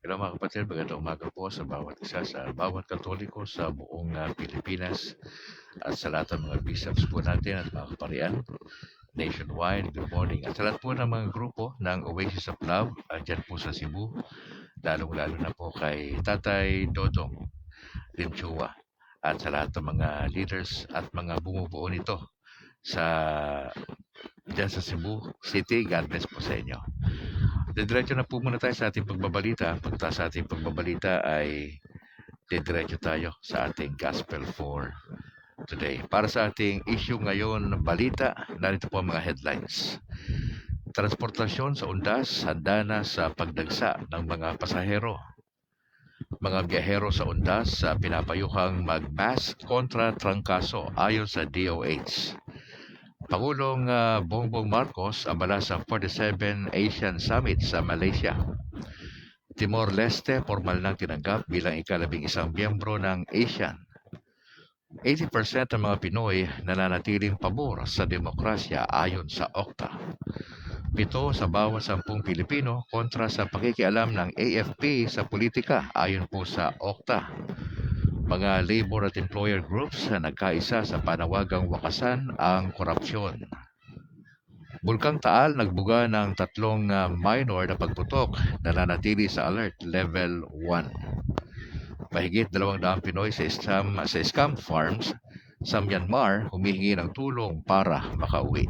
Hello mga kapatid, magandang umaga po sa bawat isa, sa bawat Katoliko sa buong Pilipinas at sa lahat ng mga bishops po natin at mga kaparian nationwide. Good morning. At sa lahat po ng mga grupo ng Oasis of Love dyan po sa Cebu, lalong-lalo na po kay Tatay Dodong Limchua at sa lahat ng mga leaders at mga bumubuo nito sa dyan sa Cebu City. God bless po sa inyo. Diretso na po muna tayo sa ating pagbabalita. Pagkatapos sa ating pagbabalita ay diretso tayo sa ating Gospel for today. Para sa ating issue ngayon, balita, narito po ang mga headlines. Transportasyon sa undas, handa na sa pagdagsa ng mga pasahero. Mga biyahero sa undas pinapayuhang mag-mass kontra trangkaso ayon sa DOH. Pangulong Bongbong Marcos abala sa 47 Asian Summit sa Malaysia. Timor-Leste formal nang tinanggap bilang ika-11 miyembro ng ASEAN. 80% ng mga Pinoy nananatiling pabor sa demokrasya ayon sa OCTA. 7 sa bawat 10 Pilipino kontra sa pakikialam ng AFP sa politika ayon po sa OCTA. Mga labor at employer groups na nagkaisa sa panawagang wakasan ang korupsyon. Bulkang Taal nagbuga ng 3 minor na pagputok, nananatili sa alert level 1. Mahigit 200 Pinoy sa scam farms sa Myanmar humihingi ng tulong para makauwi.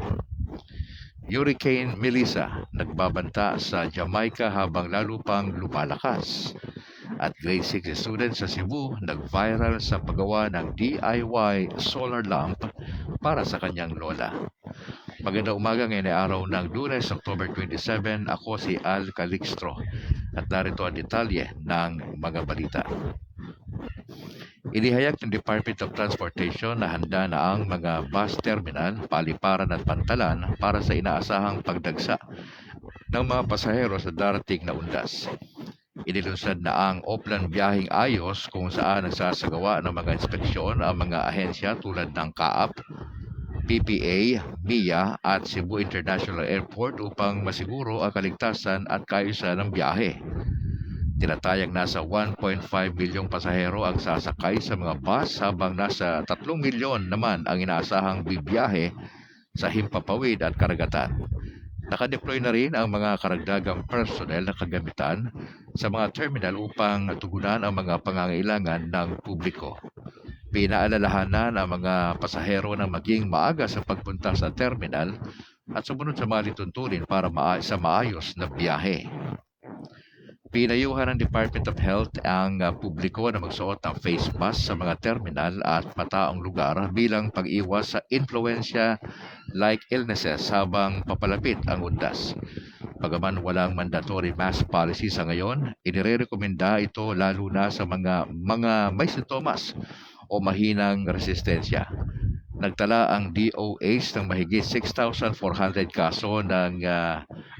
Hurricane Melissa nagbabanta sa Jamaica habang lalo pang lumalakas. At grade 6 students sa Cebu nag-viral sa paggawa ng DIY solar lamp para sa kanyang lola. Magandang umaga ngayon ay araw ng Lunes, October 27. Ako si Al Calixtro at narito ang detalye ng mga balita. Inihayag ng Department of Transportation na handa na ang mga bus terminal, paliparan at pantalan para sa inaasahang pagdagsa ng mga pasahero sa darating na undas. Inilunsad na ang Oplan Biyaheng Ayos kung saan nagsasagawa ng mga inspeksyon ang mga ahensya tulad ng CAAP, PPA, MIA at Cebu International Airport upang masiguro ang kaligtasan at kaayusan ng biyahe. Tinatayang nasa 1.5 milyong pasahero ang sasakay sa mga bus habang nasa 3 milyon naman ang inaasahang bibiyahe sa himpapawid at karagatan. Nakadeploy na rin ang mga karagdagang personnel na kagamitan sa mga terminal upang tugunan ang mga pangangailangan ng publiko. Pinaalalahanan ang mga pasahero na maging maaga sa pagpunta sa terminal at sumunod sa mga lituntunin para sa maayos na biyahe. Pinayuhan ng Department of Health ang publiko na magsuot ng face mask sa mga terminal at mataong lugar bilang pag-iwas sa influenza-like illnesses habang papalapit ang undas. Bagaman walang mandatory mask policy sa ngayon, inirekomenda ito lalo na sa mga may sintomas o mahinang resistensya. Nagtala ang DOH ng mahigit 6,400 kaso ng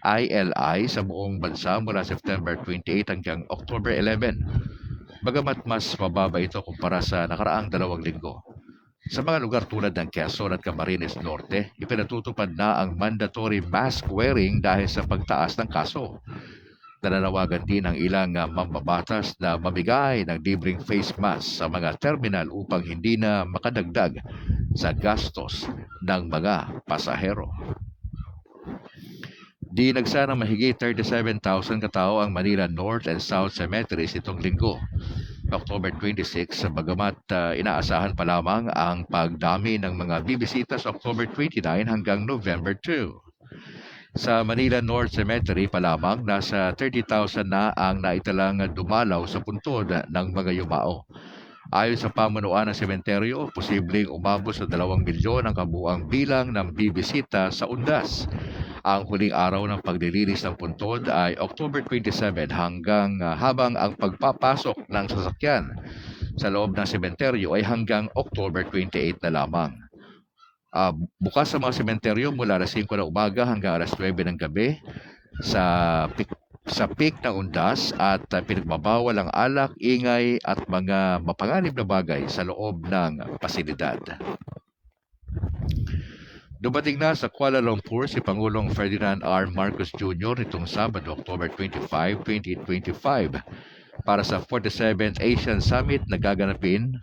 ILI sa buong bansa mula September 28 hanggang October 11. Bagamat mas mababa ito kumpara sa nakaraang 2 linggo. Sa mga lugar tulad ng Quezon at Camarines Norte, ipinatutupad na ang mandatory mask wearing dahil sa pagtaas ng kaso. Nananawagan din ang ilang mambabatas na mamigay ng libreng face mask sa mga terminal upang hindi na makadagdag sa gastos ng mga pasahero. Dinagsa ng mahigit 37,000 katao ang Manila North and South Cemeteries itong linggo, October 26, bagamat inaasahan pa lamang ang pagdami ng mga bibisita sa October 29 hanggang November 2. Sa Manila North Cemetery pa lamang, nasa 30,000 na ang naitalang dumalaw sa puntod ng mga yumao. Ayon sa pamunuan ng sementeryo, posibleng umabot sa 2 milyon ang kabuuang bilang ng bibisita sa undas. Ang huling araw ng paglilinis ng puntod ay October 27 habang ang pagpapasok ng sasakyan sa loob ng sementeryo ay hanggang October 28 na lamang. Bukas sa mga sementeryo mula alas 5 ng umaga hanggang alas 9 ng gabi sa peak ng undas at pinagbabawal ang alak, ingay at mga mapanganib na bagay sa loob ng pasilidad. Dumating na sa Kuala Lumpur si Pangulong Ferdinand R. Marcos Jr. nitong Sabado, October 25, 2025 para sa 47th Asian Summit na gaganapin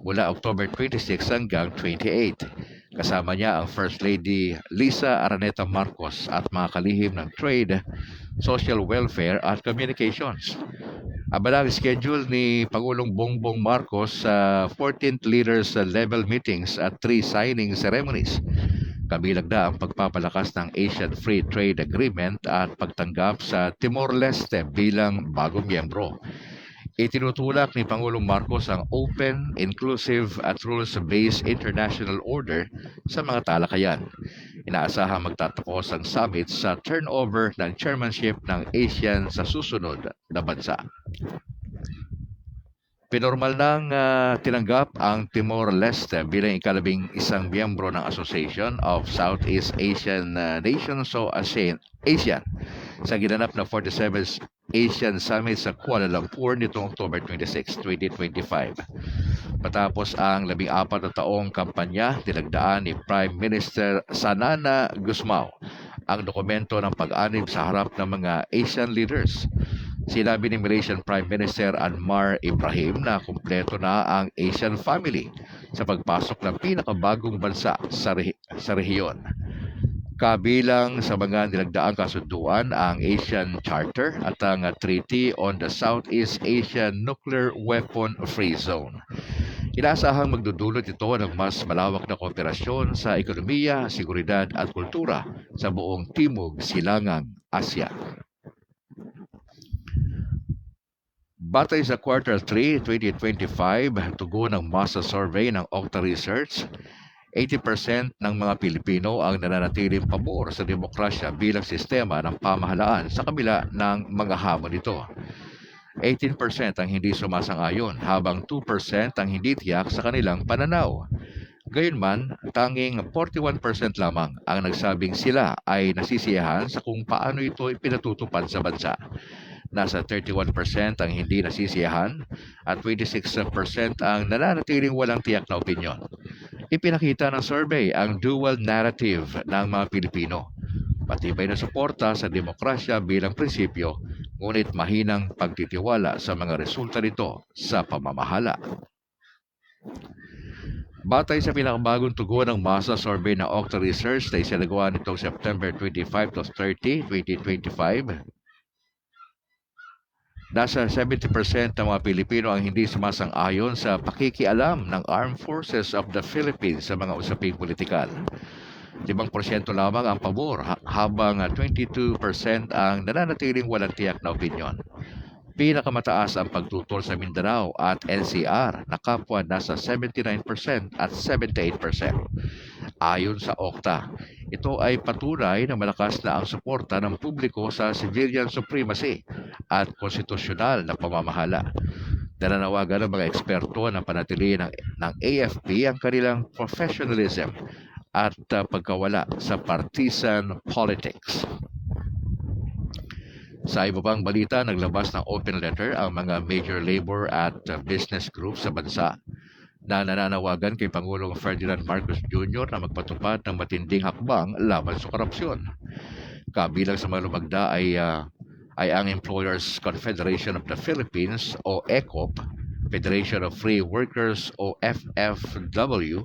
mula October 26 hanggang 28. Kasama niya ang First Lady Lisa Araneta Marcos at mga kalihim ng Trade, Social Welfare at Communications. Abala ang schedule ni Pangulong Bongbong Marcos sa 14th Leaders Level Meetings at 3 signing ceremonies. Kabilang na ang pagpapalakas ng Asian Free Trade Agreement at pagtanggap sa Timor-Leste bilang bagong miyembro. Itinutulak ni Pangulong Marcos ang open, inclusive at rules-based international order sa mga talakayan. Inaasahang magtatapos ang summit sa turnover ng chairmanship ng ASEAN sa susunod na bansa. Pinormal nang tinanggap ang Timor-Leste bilang ikalabing-isang miyembro ng Association of Southeast Asian Nations o ASEAN sa ginanap na 47th Asian Summit sa Kuala Lumpur nitong October 26, 2025. Matapos ang 14 na taong kampanya, dinagdaan ni Prime Minister Sanana Gusmao ang dokumento ng pag-anib sa harap ng mga Asian leaders. Sinabi ni Malaysian Prime Minister Anwar Ibrahim na kumpleto na ang Asian family sa pagpasok ng pinakabagong bansa sa rehiyon. Kabilang sa mga nilagdaang kasunduan ang Asian Charter at ang Treaty on the Southeast Asian Nuclear Weapon Free Zone. Inaasahang magdudulot ito ng mas malawak na kooperasyon sa ekonomiya, seguridad at kultura sa buong Timog Silangang Asya. Batay sa Quarter 3, 2025, tugon ng masa survey ng Okta Research, 80% ng mga Pilipino ang nananatiling pabor sa demokrasya bilang sistema ng pamahalaan sa kabila ng mga hamon nito. 18% ang hindi sumasang-ayon, habang 2% ang hindi tiyak sa kanilang pananaw. Gayunman, tanging 41% lamang ang nagsabing sila ay nasisiyahan sa kung paano ito ipinatutupad sa bansa. Nasa 31% ang hindi nasisiyahan at 26% ang nananatiling walang tiyak na opinyon. Ipinakita ng survey ang dual narrative ng mga Pilipino. Matibay na suporta sa demokrasya bilang prinsipyo, ngunit mahinang pagtitiwala sa mga resulta nito sa pamamahala. Batay sa pinakabagong tugon ng masa survey ng Okta Research na isinagawa nitong September 25 to 30, 2025, nasa 70% ng mga Pilipino ang hindi sumasang-ayon sa pakikialam ng Armed Forces of the Philippines sa mga usaping politikal. 5% lamang ang pabor habang 22% ang nananatiling walang tiyak na opinyon. Pinakamataas ang pagtutol sa Mindanao at NCR na kapwa nasa 79% at 78%. Ayon sa Okta, ito ay patunay na malakas na ang suporta ng publiko sa civilian supremacy at konstitusyonal na pamamahala. Nananawagan ng mga eksperto na panatilihin ng AFP ang kanilang professionalism at pagkawala sa partisan politics. Sa iba pang balita, naglabas ng open letter ang mga major labor at business groups sa bansa na nananawagan kay Pangulong Ferdinand Marcos Jr. na magpatupad ng matinding hakbang laban sa korupsyon. Kabilang sa mga lumagda ay ang Employers Confederation of the Philippines o ECOP, Federation of Free Workers o FFW,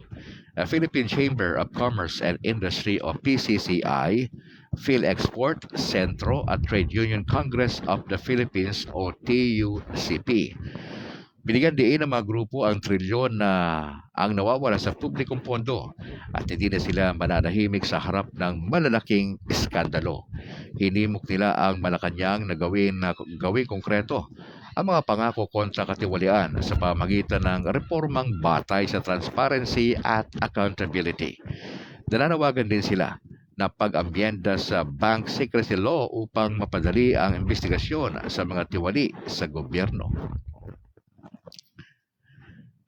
Philippine Chamber of Commerce and Industry o PCCI, PhilExport, Centro at Trade Union Congress of the Philippines o TUCP. Binigyan diin ng mga grupo ang trilyon na ang nawawala sa publikong pondo at hindi na sila mananahimik sa harap ng malalaking iskandalo. Hinimok nila ang Malacanang na gawing konkreto ang mga pangako kontra katiwalian sa pamagitan ng reformang batay sa transparency at accountability. Nananawagan din sila na pag-ambyenda sa Bank Secrecy Law upang mapadali ang investigasyon sa mga tiwali sa gobyerno.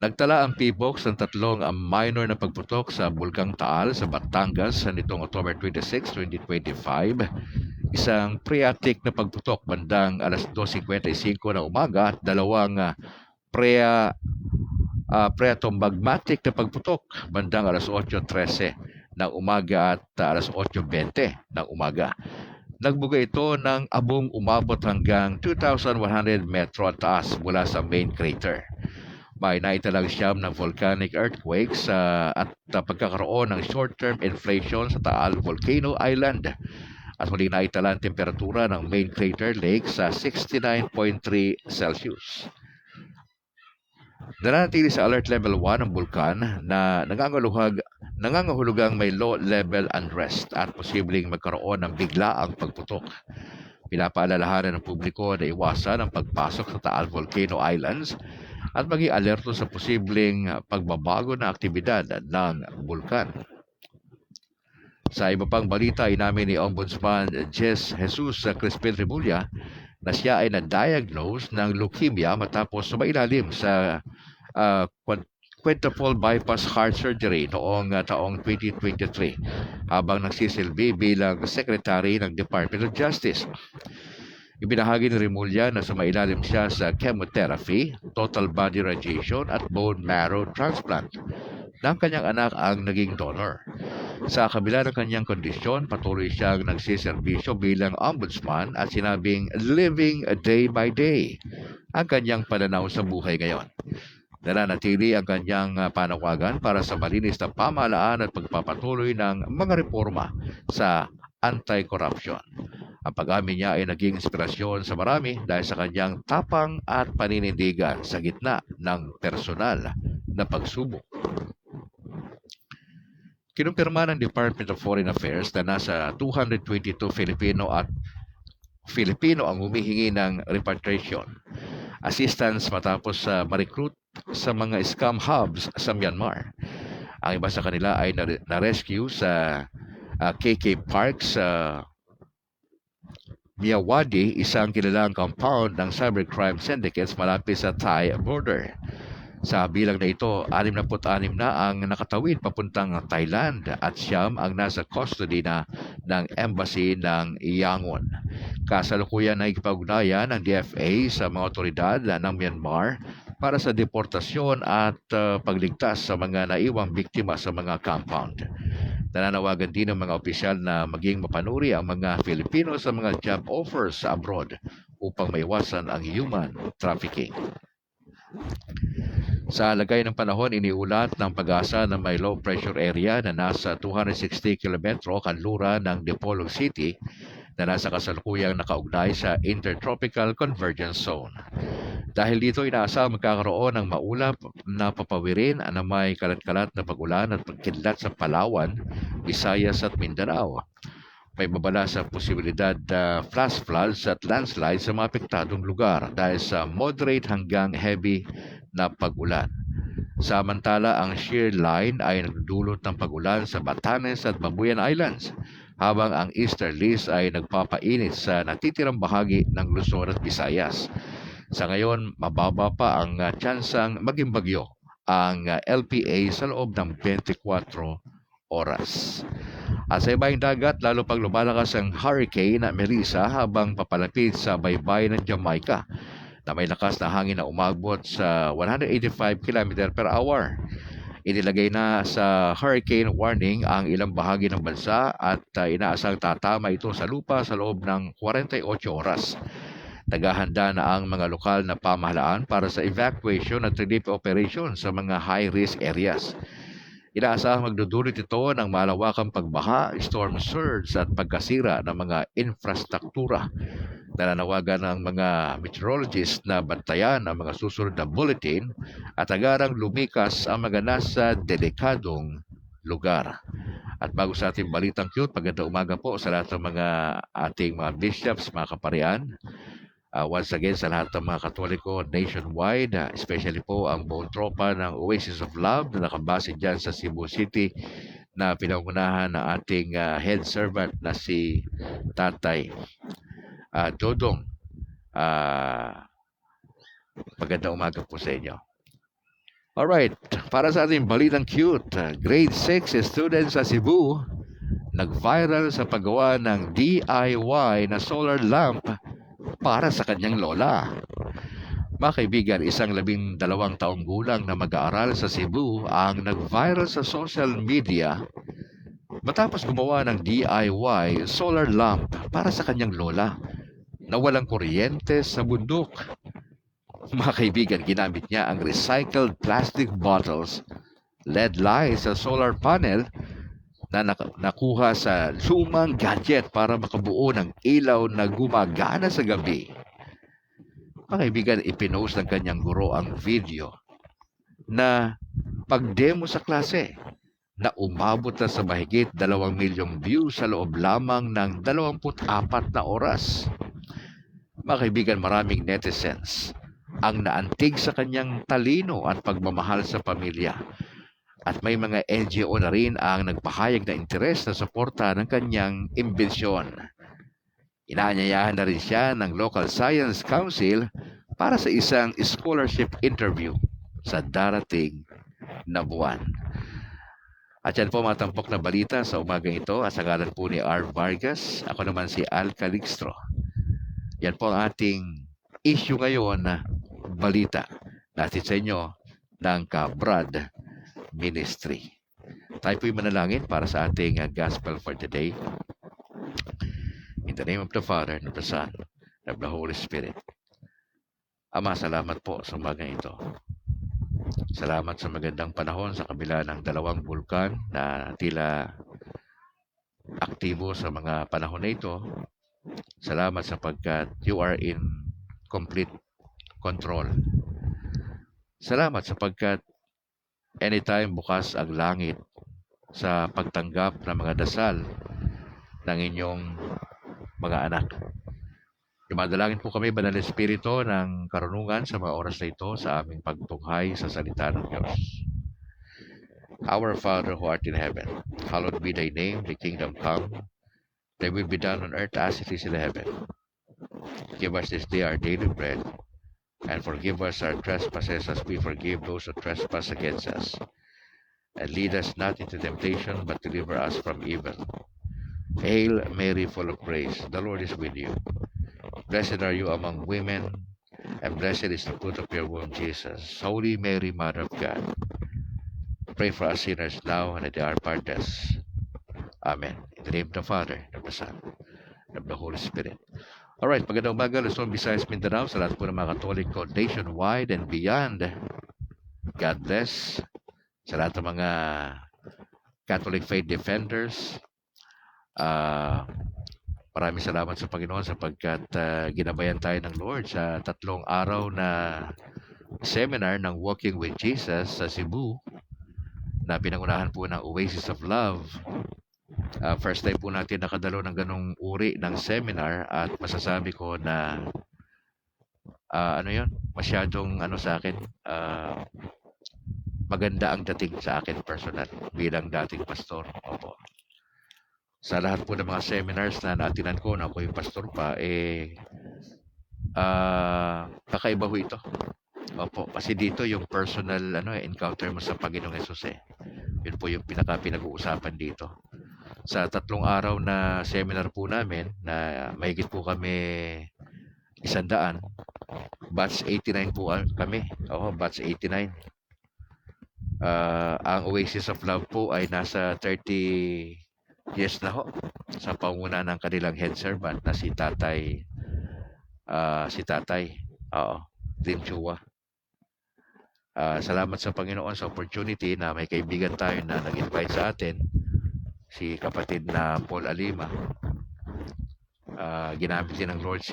Nagtala ang PBOX ng tatlong minor na pagputok sa Bulkang Taal sa Batangas nitong October 26, 2025. Isang phreatic na pagputok bandang alas 2:55 ng umaga at dalawang phreatombagmatic na pagputok bandang alas 8:13 ng umaga at alas 8:20 ng umaga. Nagbuga ito ng abong umabot hanggang 2,100 metro at taas mula sa main crater. May naitalang siyam ng volcanic earthquakes at pagkakaroon ng short-term inflation sa Taal Volcano Island. At muling naitala ang temperatura ng main crater lake sa 69.3 Celsius. Nananatili sa alert level 1 ang bulkan na nangangahulugang may low level unrest at posibleng magkaroon ng biglaang pagputok. Pinapaalalahanan ng publiko na iwasan ang pagpasok sa Taal Volcano Islands at maging alerto sa posibleng pagbabago na aktibidad ng bulkan. Sa iba pang balita, inamin ni Ombudsman Jess Jesus Crispin Remulla na siya ay na-diagnose ng leukemia matapos sumailalim sa quadruple bypass heart surgery noong taong 2023 habang nagsisilbi bilang Secretary ng Department of Justice. Ibinahagi ni Remulla na sumailalim siya sa chemotherapy, total body radiation at bone marrow transplant. Ng kanyang anak ang naging donor. Sa kabila ng kanyang kondisyon, patuloy siyang nagsiservisyo bilang ombudsman at sinabing living day by day ang kanyang pananaw sa buhay ngayon. Nananatili ang kanyang panawagan para sa malinis na pamahalaan at pagpapatuloy ng mga reforma sa anti-corruption. Ang pag-amin niya ay naging inspirasyon sa marami dahil sa kanyang tapang at paninindigan sa gitna ng personal na pagsubok. Kinumpirma ng Department of Foreign Affairs na nasa 222 Filipino ang humihingi ng repatriation assistance matapos ma-recruit sa mga scam hubs sa Myanmar. Ang iba sa kanila ay na-rescue sa KK Park sa Miyawadi, isang kilalang compound ng cybercrime syndicates malapit sa Thai border. Sa bilang na ito, 66 na ang nakatawid papuntang Thailand at 9 ang nasa custody na ng embassy ng Yangon. Kasalukuyan ay ipag-ugnayan ng DFA sa mga otoridad ng Myanmar para sa deportasyon at pagligtas sa mga naiwang biktima sa mga compound. Nananawagan din ng mga opisyal na maging mapanuri ang mga Filipino sa mga job offers sa abroad upang maiwasan ang human trafficking. Sa lagay ng panahon, iniulat ng Pag-asa na may low pressure area na nasa 260 km kanluran ng Dipolog City na nasa kasalukuyang nakaugnay sa Intertropical Convergence Zone. Dahil dito, inaasang magkakaroon ng maulap na papawirin na may kalat-kalat na pag-ulan at pagkidlat sa Palawan, Visayas at Mindanao. May babala sa posibilidad flash floods at landslides sa mga apektadong lugar dahil sa moderate hanggang heavy na pag-ulan. Samantala, ang shear line ay nagdulot ng pag-ulan sa Batanes at Babuyan Islands, habang ang easterlies ay nagpapainit sa natitirang bahagi ng Luzon at Visayas. Sa ngayon, mababa pa ang tsansang maging bagyo ang LPA sa loob ng 24 oras. At sa ibang dagat, lalo pang lumalakas ang Hurricane Melissa habang papalapit sa baybayin ng Jamaica na may lakas na hangin na umabot sa 185 km per hour. Inilagay na sa hurricane warning ang ilang bahagi ng bansa at inaasang tatama ito sa lupa sa loob ng 48 oras. Naghahanda na ang mga lokal na pamahalaan para sa evacuation at relief operation sa mga high-risk areas. Inaasahang magdudulot ito ng malawakang pagbaha, storm surge at pagkasira ng mga infrastruktura. Nananawagan ng mga meteorologists na bantayan ang mga susunod na bulletin at agarang lumikas ang mga nasa delikadong lugar. At bago sa ating balitang cute, magandang umaga po sa lahat ng mga ating mga bishops, mga kaparian. Once again sa lahat ng mga Katoliko nationwide, especially po ang buong tropa ng Oasis of Love na nakabase dyan sa Cebu City na pinangunahan ng ating head servant na si Tatay Dodong. Magandang umaga po sa inyo. Alright, para sa ating balitang cute, grade 6 students sa Cebu nag-viral sa paggawa ng DIY na solar lamp para sa kanyang lola. Mga kaibigan, isang 12 taong gulang na mag-aaral sa Cebu ang nag-viral sa social media Matapos gumawa ng DIY solar lamp para sa kanyang lola na walang kuryente sa bundok. Mga kaibigan, ginamit niya ang recycled plastic bottles, LED lights sa solar panel na nakuha sa lumang gadget para makabuo ng ilaw na gumagana sa gabi. Mga kaibigan, ipinost ng kanyang guro ang video na pag-demo sa klase na umabot na sa mahigit 2 milyong views sa loob lamang ng 24 na oras. Mga kaibigan, maraming netizens ang naantig sa kanyang talino at pagmamahal sa pamilya. At may mga NGO na rin ang nagpahayag na interes na suporta ng kanyang imbensyon. Inaanyayahan na rin siya ng Local Science Council para sa isang scholarship interview sa darating na buwan. At yan po mga tampok na balita sa umagang ito. At sa ngalan po ni R. Vargas, ako naman si Al Calixtro. Yan po ang ating issue ngayon na balita natin sa inyo ng Kabrad Ministry. Tayo po'y manalangin para sa ating gospel for today. In the name of the Father, and of the Son, and of the Holy Spirit. Ama, salamat po sa umagang ito. Salamat sa magandang panahon sa kabila ng 2 bulkan na tila aktibo sa mga panahon na ito. Salamat sapagkat you are in complete control. Salamat sapagkat anytime bukas ang langit sa pagtanggap ng mga dasal ng inyong mga anak. Dumadalangin po kami, Banal na Espiritu, ng karunungan sa mga oras na ito sa aming pagtunghay sa salita ng Diyos. Our Father who art in heaven, hallowed be thy name, thy kingdom come, thy will be done on earth as it is in heaven. Give us this day our daily bread, and forgive us our trespasses as we forgive those who trespass against us. And lead us not into temptation, but deliver us from evil. Hail Mary, full of grace, the Lord is with you. Blessed are you among women, and blessed is the fruit of your womb, Jesus. Holy Mary, Mother of God, pray for us sinners now and at the hour of our death. Amen. In the name of the Father, and of the Son, and of the Holy Spirit. Alright, magandang umaga, Luzon, Visayas, Mindanao, sa lahat po ng mga Katoliko nationwide and beyond. God bless. Sa lahat ng mga Catholic faith defenders, maraming salamat sa Panginoon sapagkat ginabayan tayo ng Lord sa 3 araw na seminar ng Walking with Jesus sa Cebu na pinangunahan po ng Oasis of Love. First time po natin nakadalo ng ganong uri ng seminar at masasabi ko na masyadong sa akin, maganda ang dating sa akin personal bilang dating pastor. Opo. Sa lahat po ng mga seminars na naatinan ko na ako yung pastor pa, kakaiba ho ito. Opo, kasi dito yung personal encounter mo sa Panginoong Hesus Yun po yung pinag-uusapan dito. Sa 3 araw na seminar po namin, na mahigit po kami 100, batch 89 po kami. Batch 89. Ang Oasis of Love po ay nasa 30 years na ho sa panguna ng kanilang head servant na si Tatay Lim Chua. Salamat sa Panginoon sa opportunity na may kaibigan tayo na nag-invite sa atin, si kapatid na Paul Alima. Ginamit din ng Lord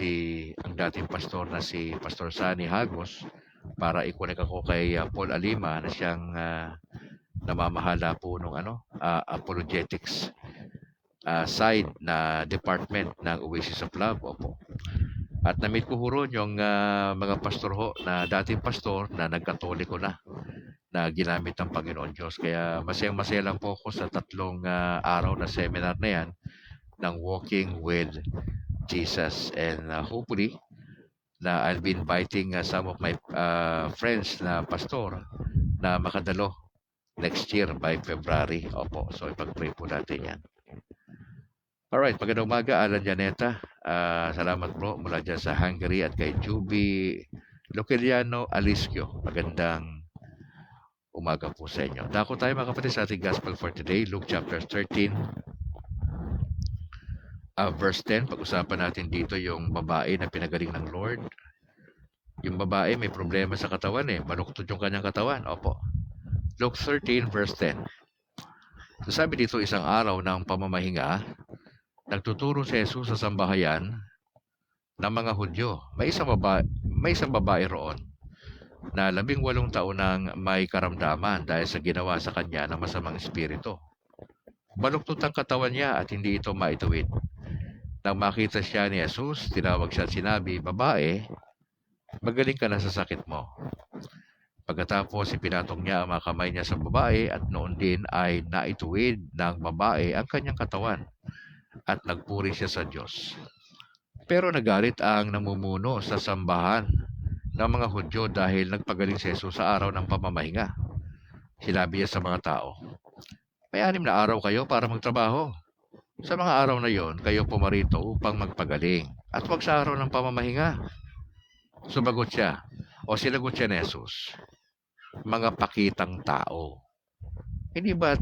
ang dating pastor na si Pastor Sani Hagos para i-connect ako kay Paul Alima na siyang namamahala po nung apologetics side na department ng Oasis of Love. Opo. At na-meet ko ron yung mga pastor na dating pastor na nagkatoliko na ginamit ng Panginoon Diyos. Kaya masayang-masaya lang po ako sa 3 araw na seminar na yan ng Walking with Jesus. And hopefully, na I'll be inviting some of my friends na pastor na makadalo next year by February. Opo, so ipag-pray po natin yan. Alright, magandang umaga, Alan Janeta. Salamat bro mula dyan sa Hungary, at kay Juby Luciliano Aliscio. Magandang umaga po sa inyo. Dako tayo mga kapatid sa ating gospel for today, Luke chapter 13, verse 10. Pag-usapan natin dito yung babae na pinagaling ng Lord. Yung babae may problema sa katawan baluktot yung kanyang katawan. Opo. Luke 13 verse 10. So sabi dito, isang araw ng pamamahinga, nagtuturo si Jesus sa sambahayan ng mga Hudyo. May isang babae roon na 18 taon nang may karamdaman dahil sa ginawa sa kanya ng masamang espiritu. Baluktot ang katawan niya at hindi ito maituwid. Nang makita siya ni Jesus, tinawag siya at sinabi, "Babae, magaling ka na sa sakit mo." Pagkatapos, ipinatong niya ang mga kamay niya sa babae at noon din ay naituwid ng babae ang kanyang katawan at nagpuri siya sa Diyos. Pero nagalit ang namumuno sa sambahan ng mga Hudyo dahil nagpagaling si Jesus sa araw ng pamamahinga. Sinabi niya sa mga tao, "May 6 na araw kayo para magtrabaho. Sa mga araw na yon, kayo pumarito upang magpagaling at wag sa araw ng pamamahinga." Sumagot siya, o sinagot siya ni Jesus, "Mga pakitang tao, hindi ba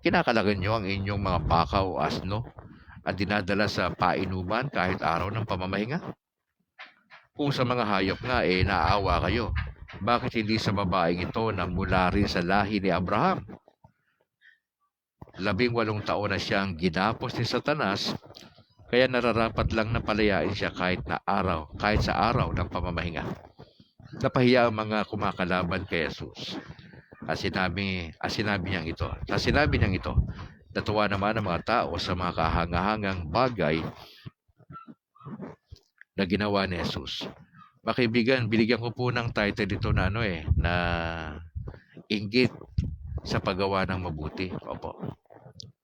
kinakalagan niyo ang inyong mga baka o asno at dinadala sa painuman kahit araw ng pamamahinga? Kung sa mga hayop nga naawa kayo, bakit hindi sa babaeng ito na mula rin sa lahi ni Abraham? 18 taon na siyang ginapos ni Satanas, kaya nararapat lang na palayain siya kahit sa araw ng pamamahinga." Napahiya ang mga kumakalaban kay Jesus. At sinabi niyang ito, natuwa naman ang mga tao sa mga kahangahangang bagay na ginawa ni Jesus. Mga kaibigan, binigyan ko po ng title dito na na inggit sa paggawa ng mabuti. Opo.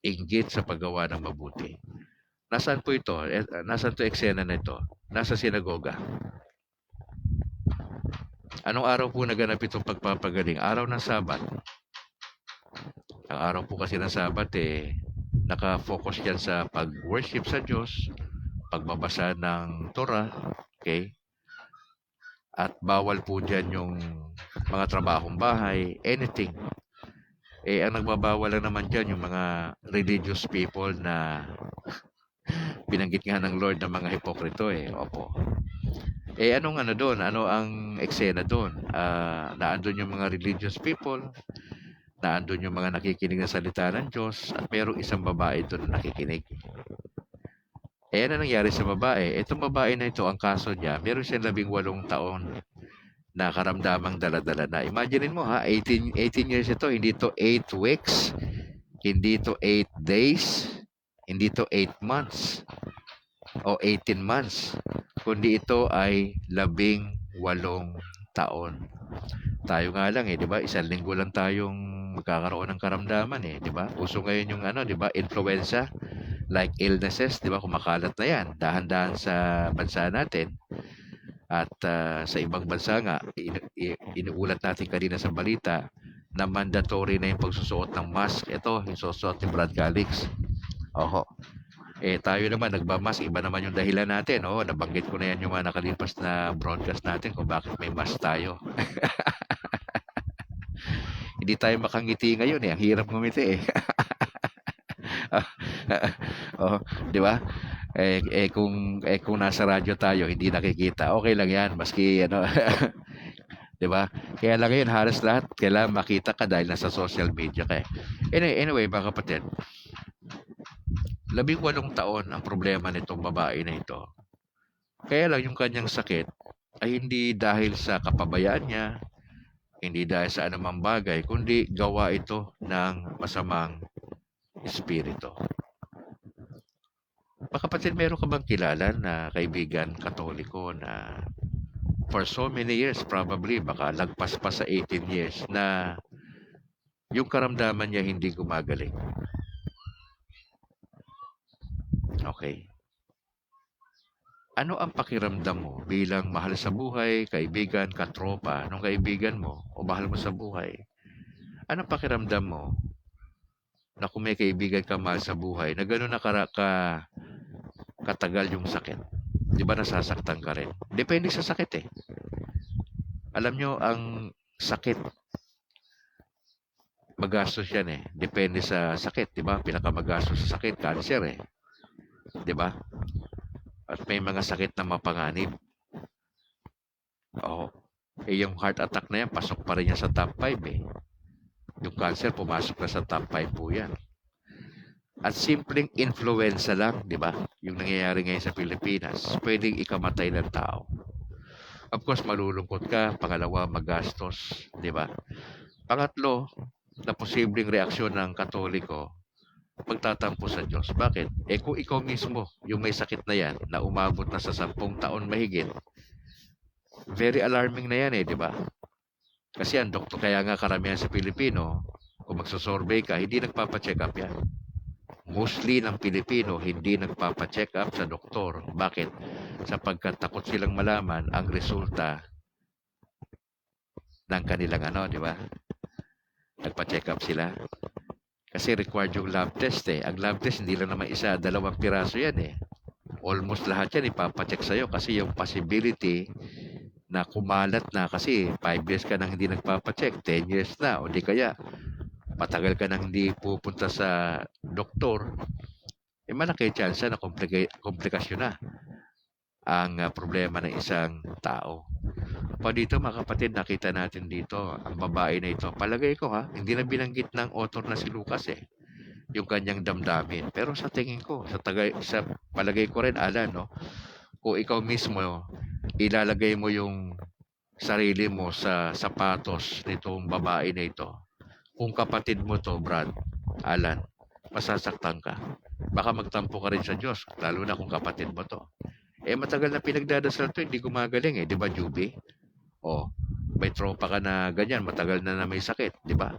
Inggit sa paggawa ng mabuti. Nasaan po ito? Nasaan to eksena na ito? Nasa sinagoga. Anong araw po naganap itong pagpapagaling? Araw ng Sabat. Ang araw po kasi ng Sabat naka-focus yan sa pag-worship sa Diyos, pagbabasa ng Torah, okay? At bawal po dyan yung mga trabahong bahay, anything. Ang nagbabawal lang naman dyan yung mga religious people na binanggit nga ng Lord ng mga hipokrito Opo. Anong doon? Ano ang eksena doon? Naandun yung mga religious people, naandun yung mga nakikinig na salita ng Diyos, at mayroong isang babae doon na nakikinig. Ano nangyari sa babae? Itong babae na ito, ang kaso niya, meron siyang 18 taon na karamdamang dala-dala na. Imagine mo 18 years ito, hindi to 8 weeks, hindi to 8 days, hindi to 8 months, o 18 months, kundi ito ay 18 taon. Tayo nga lang di ba? 1 linggo lang tayong magkakaroon ng karamdaman di ba? Uso ngayon yung di ba? Influenza, like illnesses, di ba? Kumakalat na yan. Dahan-dahan sa bansa natin. At sa ibang bansa nga, inuulat natin kanina sa balita na mandatory na yung pagsusuot ng mask. Ito, yung susuot ni Brad Calix. Oho. Tayo naman nagmamas, iba naman yung dahilan natin. Nabanggit ko na yan yung mga nakalipas na broadcast natin kung bakit may mask tayo. Hindi tayo makangiti ngayon Ang hirap ngumiti di ba? Kung nasa radyo tayo, hindi nakikita. Okay lang yan, maski di ba? Kaya lang yun, halos lahat kailangan makita ka dahil nasa social media ka Anyway, mga kapatid, 18 taon ang problema nitong babae na ito. Kaya lang yung kanyang sakit ay hindi dahil sa kapabayaan niya, hindi dahil sa anumang bagay, kundi gawa ito ng masamang espiritu. Mga kapatid, meron ka bang kilala na kaibigan katoliko na for so many years, probably baka lagpas pa sa 18 years, na yung karamdaman niya hindi gumagaling? Okay. Ano ang pakiramdam mo bilang mahal sa buhay, kaibigan, katropa, nung kaibigan mo o mahal mo sa buhay? Ano pakiramdam mo na kung may kaibigan ka mahal sa buhay na gano'n na katagal yung sakit? Di ba nasasaktan ka rin? Depende sa sakit Alam nyo, ang sakit magastos yan eh. Depende sa sakit, di ba? Pinakamagastos sa sakit, cancer eh. Di ba? At may mga sakit na mapanganib. Oo. Eh yung heart attack na yan, pasok pa rin yan sa top 5 eh. Yung cancer, pumasok na sa top 5 po yan. At simpleng influenza lang, di ba? Yung nangyayari ngayon sa Pilipinas, pwedeng ikamatay ng tao. Of course, malulungkot ka. Pangalawa, magastos, di ba? Pangatlo, na posibleng reaksyon ng Katoliko, magtatampo sa Diyos. Bakit? Eh kung ikaw mismo, yung may sakit na yan, na umabot na sa 10 taon mahigit, very alarming na yan eh, di ba? Kasi ang doktor, kaya nga karamihan sa Pilipino, kung magsasurvey ka, hindi nagpapacheck up yan. Mostly ng Pilipino, hindi nagpapacheck up sa doktor. Bakit? Sapagkat takot silang malaman ang resulta ng kanilang di ba? Nagpa-check up sila. Kasi required yung lab test eh. Ang lab test, hindi lang naman isa, 2 piraso yan eh. Almost lahat yan ipapacheck sa'yo kasi yung possibility na kumalat na kasi 5 years ka nang hindi nagpapacheck, 10 years na, o di kaya matagal ka nang hindi pupunta sa doktor, eh malaki chance na komplikasyon na ang problema ng isang tao. Pa dito mga kapatid, nakita natin dito ang babae na ito. Palagay ko hindi na binanggit ng author na si Lucas yung kanyang damdamin. Pero sa tingin ko, sa palagay ko rin, Alan, no, kung ikaw mismo ilalagay mo yung sarili mo sa sapatos nitong babae na ito, kung kapatid mo to, Brad, Alan, masasaktan ka. Baka magtampo ka rin sa Diyos, lalo na kung kapatid mo to. Eh, matagal na pinagdadasal to, hindi gumagaling eh. Di ba, Juby? O, may tropa ka na ganyan, matagal na may sakit. Di ba?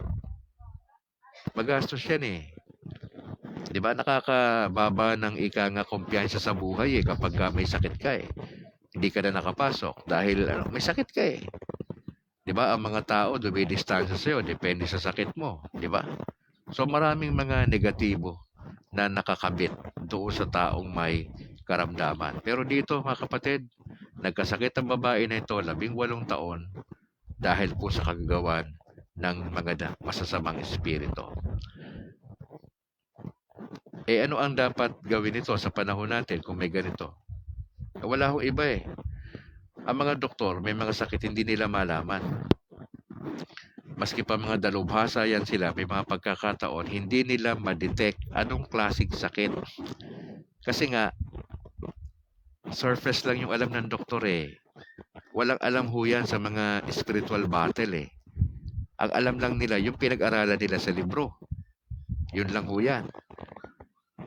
Magastos yan eh. Di ba? Nakakababa ng ika nga kumpiyansa sa buhay eh kapag may sakit ka eh. Hindi ka na nakapasok dahil may sakit ka eh. Di ba? Ang mga tao dumidistansya sa'yo, depende sa sakit mo. Di ba? So maraming mga negatibo na nakakabit doon sa taong may karamdaman. Pero dito mga kapatid, nagkasakit ang babae na ito 18 taon dahil po sa kagagawan ng mga masasamang espiritu. Eh ano ang dapat gawin nito sa panahon natin kung may ganito? Wala ho iba eh. Ang mga doktor, may mga sakit hindi nila malaman. Maski pa mga dalubhasa yan sila, may mga pagkakataon, hindi nila ma-detect anong klaseng sakit. Kasi nga, surface lang yung alam ng doktor eh. Walang alam ho yan sa mga spiritual battle eh. Ang alam lang nila, yung pinag-aralan nila sa libro. Yun lang ho yan.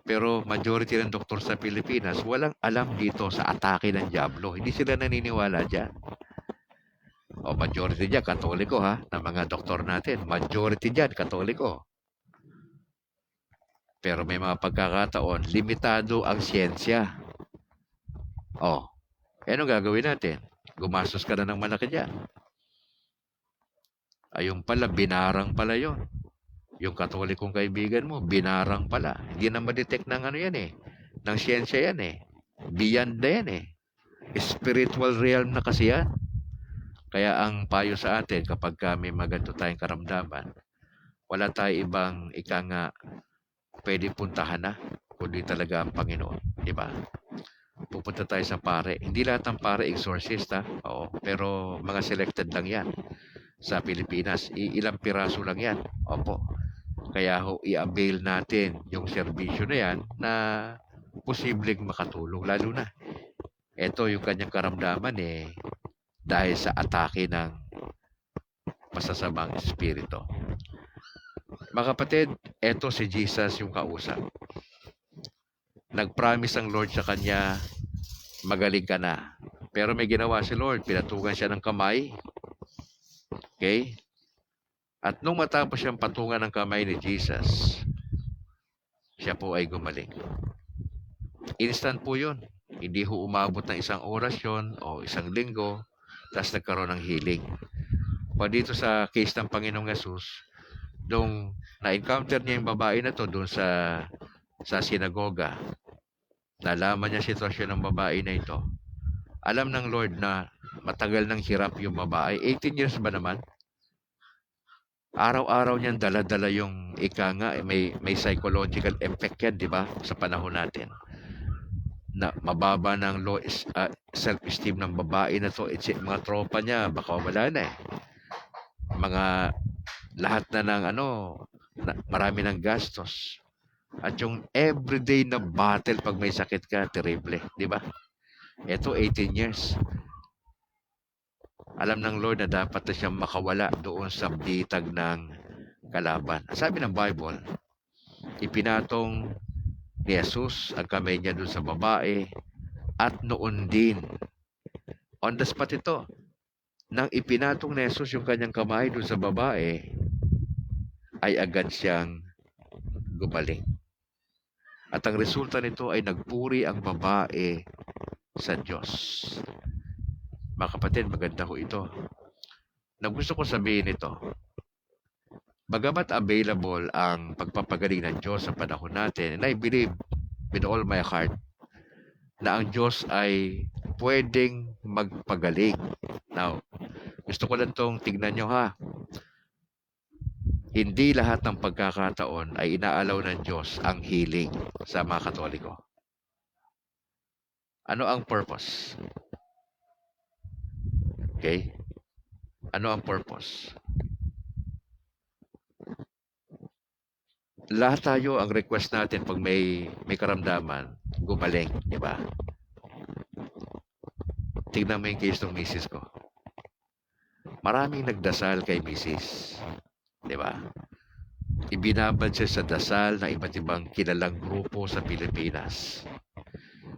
Pero majority ng doktor sa Pilipinas, walang alam dito sa atake ng diablo. Hindi sila naniniwala dyan. O majority dyan, Katoliko ng mga doktor natin. Majority dyan, Katoliko. Pero may mga pagkakataon, limitado ang siyensya. Ano gagawin natin? Gumastos ka na ng malaki dyan. Ayun pala, binarang pala yon. Yung Katolikong kaibigan mo, binarang pala. Hindi na ma-detect ng yan eh. Ng siyensya yan eh. Beyond na yan eh. Spiritual realm na kasi yan. Kaya ang payo sa atin, kapag may maganto tayong karamdaman, wala tayong ibang pwede puntahan na, kundi talaga ang Panginoon. Diba? Pupunta tayo sa pare. Hindi lahat ng pare exorcist Oo. Pero mga selected lang yan. Sa Pilipinas, ilang piraso lang yan. Opo. Kaya i-avail natin yung serbisyo na yan na posibleng makatulong. Lalo na, ito yung kanyang karamdaman dahil sa atake ng masasamang espiritu. Mga kapatid, ito si Jesus yung kausap. Nag-promise ang Lord sa kanya, magaling ka na. Pero may ginawa si Lord, pinatugan siya ng kamay. Okay? At nung matapos siyang patungan ng kamay ni Jesus, siya po ay gumaling. Instant po yun. Hindi ho umabot ng 1 orasyon o 1 linggo, tapos nagkaroon ng healing. Pa dito sa case ng Panginoong Yesus, nung na-encounter niya yung babae na to doon sa sinagoga, nalaman niya sitwasyon ng babae na ito. Alam ng Lord na matagal nang hirap yung babae. 18 years ba naman? Araw-araw niyang dala-dala yung ika nga, may psychological effect yan, di ba? Sa panahon natin. Na mababa ng self-esteem ng babae na to. Mga tropa niya, baka wala na eh. Mga lahat na ng marami ng gastos. At yung everyday na battle pag may sakit ka, terrible, di ba? Ito, 18 years. Alam ng Lord na dapat na siyang makawala doon sa bitag ng kalaban. Sabi ng Bible, ipinatong ni Jesus ang kamay niya doon sa babae at noon din. On the spot ito. Nang ipinatong ni Jesus yung kanyang kamay doon sa babae, ay agad siyang gumaling. At ang resulta nito ay nagpuri ang babae sa Diyos. Mga kapatid, maganda ho ito. Na gusto ko sabihin ito, bagamat available ang pagpapagaling ng Diyos sa panahon natin, and I believe with all my heart na ang Diyos ay pwedeng magpagaling. Now, gusto ko lang itong tignan nyo ha. Hindi lahat ng pagkakataon ay inaalaw ng Diyos ang healing sa mga Katoliko. Ano ang purpose? Okay? Ano ang purpose? Lahat tayo, ang request natin pag may karamdaman, gumaling, di ba? Tignan mo yung case ng misis ko. Maraming nagdasal kay misis. Di ba? Ibinabad siya sa dasal ng iba't ibang kilalang grupo sa Pilipinas.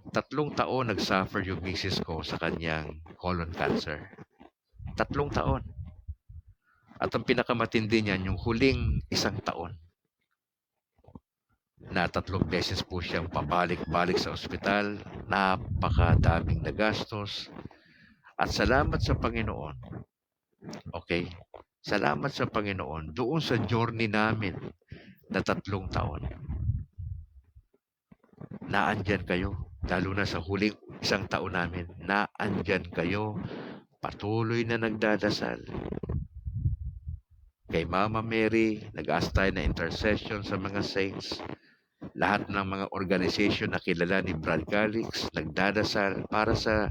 3 taon nag-suffer yung misis ko sa kanyang colon cancer. 3 taon. At ang pinakamatindi niyan, yung huling 1 taon, na 3 beses po siyang pabalik-balik sa ospital, napakadaming nagastos. At salamat sa Panginoon, okay, salamat sa Panginoon, doon sa journey namin na 3 taon, naandyan kayo, lalo na sa huling 1 taon namin, naandyan kayo, patuloy na nagdadasal. Kay Mama Mary, nag-ask tayo na intercession sa mga saints. Lahat ng mga organization na kilala ni Brad Calix, nagdadasal para sa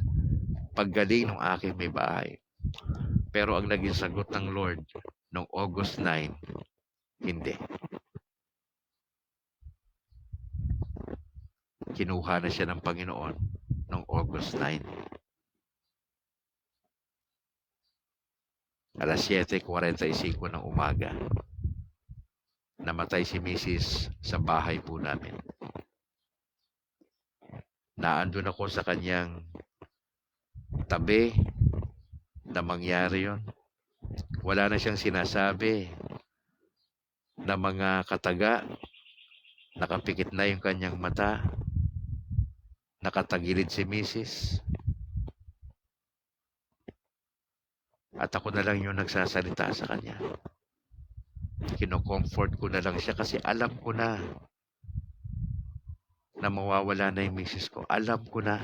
paggaling ng aking may bahay. Pero ang naging sagot ng Lord noong August 9, hindi. Kinuha na siya ng Panginoon noong August 9. Alas 7:45 ng umaga. Namatay si Mrs. sa bahay po namin. Naandun ako sa kanyang tabi na mangyari yon. Wala na siyang sinasabi na mga kataga. Nakapikit na yung kanyang mata. Nakatagilid si Mrs. At ako na lang yung nagsasalita sa kanya. Kino-comfort ko na lang siya kasi alam ko na mawawala na yung misis ko. Alam ko na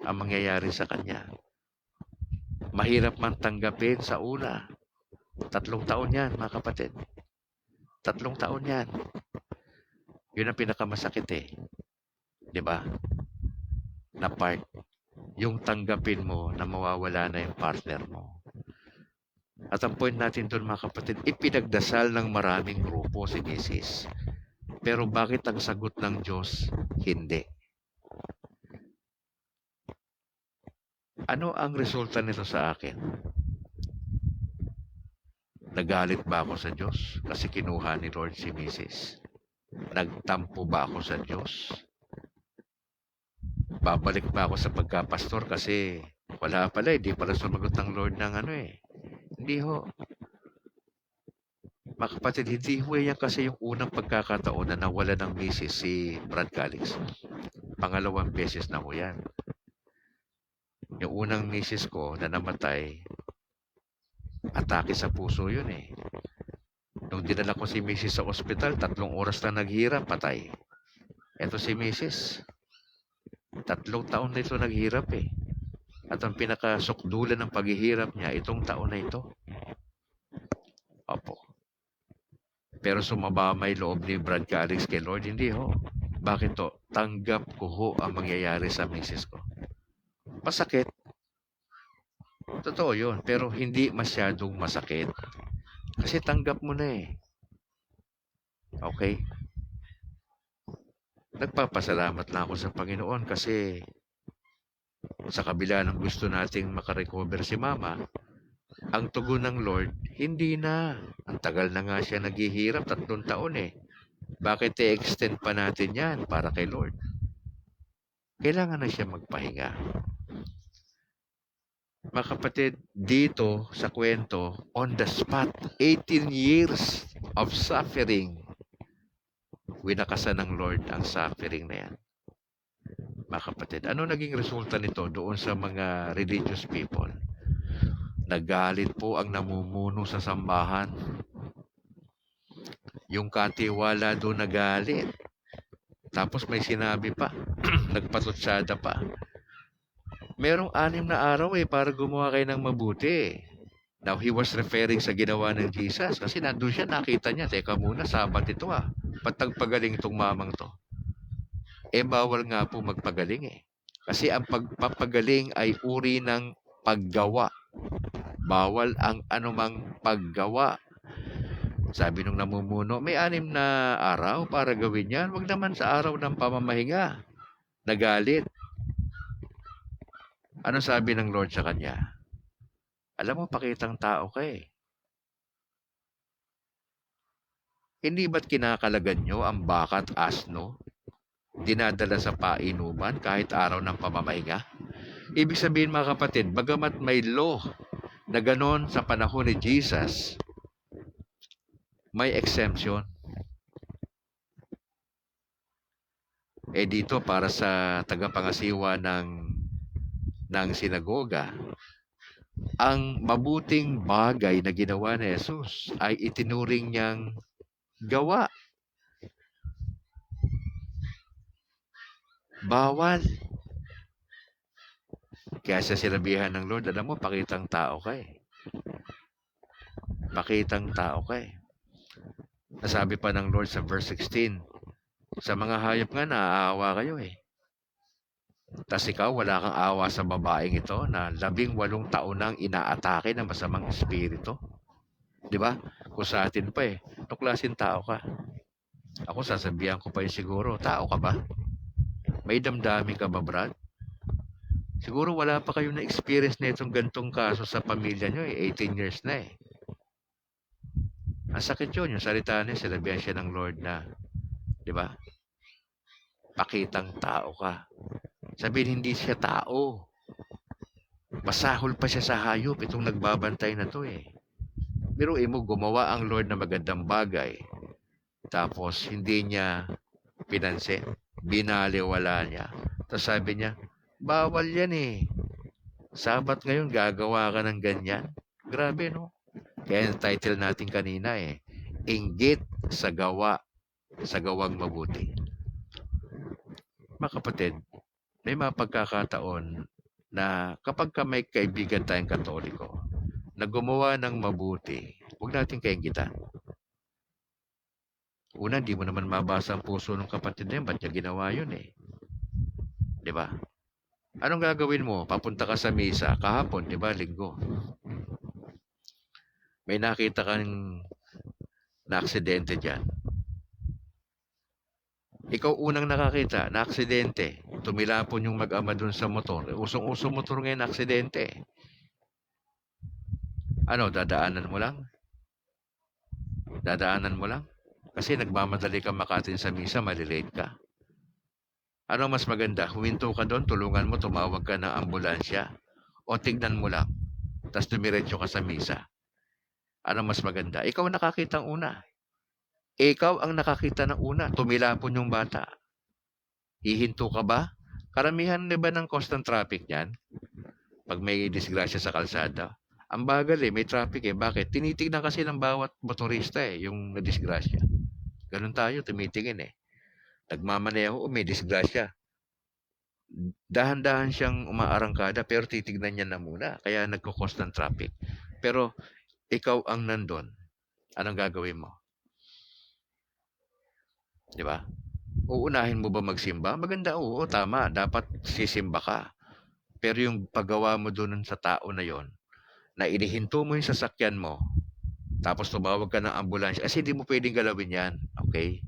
ang mangyayari sa kanya. Mahirap man tanggapin sa una. 3 taon yan, mga kapatid. 3 taon yan. Yun ang pinakamasakit eh. Diba? Na part. Yung tanggapin mo na mawawala na yung partner mo. At ang point natin doon, mga kapatid, ipinagdasal ng maraming grupo si Mrs. Pero bakit ang sagot ng Diyos, hindi? Ano ang resulta nito sa akin? Nagalit ba ako sa Diyos kasi kinuha ni Lord si Mrs.? Nagtampo ba ako sa Diyos? Babalik ba ako sa pagkapastor kasi wala pala, hindi pala sumagot ng Lord ng Hindi ho. Mga kapatid, hindi ho yan kasi yung unang pagkakataon na nawala ng misis si Brad Calix. Pangalawang beses na ho yan. Yung unang misis ko na namatay, atake sa puso yun eh. Nung dinala ko si misis sa ospital, 3 oras na naghirap, patay. Eto si misis, 3 taon na ito naghirap eh. At ang pinakasukdulan ng paghihirap niya, itong taon na ito. Opo. Pero sumaba may loob ni Brad Calix kay Lord, hindi ho. Bakit to? Tanggap ko ho ang mangyayari sa misis ko. Masakit, totoo yun, pero hindi masyadong masakit. Kasi tanggap mo na eh. Okay? Nagpapasalamat na ako sa Panginoon kasi sa kabila ng gusto nating makarecover si Mama, ang tugon ng Lord, hindi na. Ang tagal na nga siya naghihirap, 3 taon eh. Bakit i-extend pa natin yan para kay Lord? Kailangan na siya magpahinga. Mga kapatid, dito sa kwento, on the spot, 18 years of suffering. Winakasan ng Lord ang suffering na yan. Mga kapatid, ano naging resulta nito doon sa mga religious people? Nagalit po ang namumuno sa sambahan. Yung katiwala doon nagalit. Tapos may sinabi pa, nagpatutsada pa. Merong 6 na araw para gumawa kayo ng mabuti. Now, he was referring sa ginawa ng Jesus kasi nandun siya, nakita niya, teka muna, Sabat ito ba't nagpagaling itong mamang to? Bawal nga po magpagaling eh. Kasi ang pagpapagaling ay uri ng paggawa. Bawal ang anumang paggawa. Sabi nung namumuno, may 6 na araw para gawin yan. Wag naman sa araw ng pamamahinga. Nagalit. Ano sabi ng Lord sa kanya? Alam mo, pakitang tao ka eh. Hindi ba't kinakalagan nyo ang baka at asno? Dinadala sa painuman kahit araw ng pamamahinga? Ibig sabihin mga kapatid, bagamat may law na ganon sa panahon ni Jesus, may exemption. Dito para sa tagapangasiwa ng sinagoga, ang mabuting bagay na ginawa ni Jesus ay itinuring niyang gawa. Bawal. Kaya sa sinabihan ng Lord, alam mo, pakitang tao ka eh. Pakitang tao ka eh. Nasabi pa ng Lord sa verse 16, sa mga hayop nga naaawa kayo eh. Tapos ikaw, wala kang awa sa babaeng ito na 18 taon nang inaatake ng masamang espiritu. Di ba? Kung sa atin pa eh, tuklasin tao ka. Ako sasabihan ko pa yung siguro, tao ka ba? May damdamin ka ba, Brad? Siguro wala pa kayo na experience na itong gantong kaso sa pamilya nyo eh. 18 years na eh. Ang sakit yun, yung salita niya, sinabihan siya ng Lord na, di ba? Pakitang tao ka. Sabihin, hindi siya tao. Masahol pa siya sa hayop, itong nagbabantay na to eh. Biruin mo, gumawa ang Lord na magandang bagay. Tapos, hindi niya pinansin. Binaliwala niya. Tapos sabi niya, bawal yan eh. Sabat ngayon, gagawa ka ng ganyan. Grabe, no? Kaya yung title natin kanina eh, Inggit sa gawa, sa gawang mabuti. Mga kapatid, may mga pagkakataon na kapag may kaibigan tayong Katoliko na gumawa ng mabuti, huwag natin kainggitan. Una, hindi mo naman mabasa ang puso ng kapatid na yun, ba't niya ginawa yun eh? Di ba? Anong gagawin mo? Papunta ka sa misa, kahapon, di ba, linggo. May nakita kang na aksidente dyan. Ikaw unang nakakita, na aksidente. Tumilapon yung mag-ama dun sa motor. Usong-usong motor ngayon na aksidente. Ano, dadaanan mo lang? Dadaanan mo lang? Kasi nagmamadali ka makatin sa misa, malilate ka. Ano mas maganda? Huminto ka doon, tulungan mo, tumawag ka ng ambulansya. O tignan mo lang. Tapos dumiretso ka sa misa. Ano mas maganda? Ikaw ang nakakita ang una. Ikaw ang nakakita ng una. Tumilapon yung bata. Hihinto ka ba? Karamihan na ba ng constant traffic niyan? Pag may disgrasya sa kalsada. Ang bagal eh, may traffic eh. Bakit? Tinitignan kasi ng bawat motorista eh, yung nadisgrasya. Ganun tayo, tumitingin eh. Nagmamaneho, may disgrasya. Dahan-dahan siyang umaarangkada pero titignan niya na muna. Kaya nagko-constant traffic. Pero ikaw ang nandun. Anong gagawin mo? Di ba? Uunahin mo ba magsimba? Maganda, oo, tama. Dapat sisimba ka. Pero yung paggawa mo doon sa tao na yon, na inihinto mo yung sasakyan mo, tapos tumawag ka ng ambulansya, kasi hindi mo pwedeng galawin yan. Okay?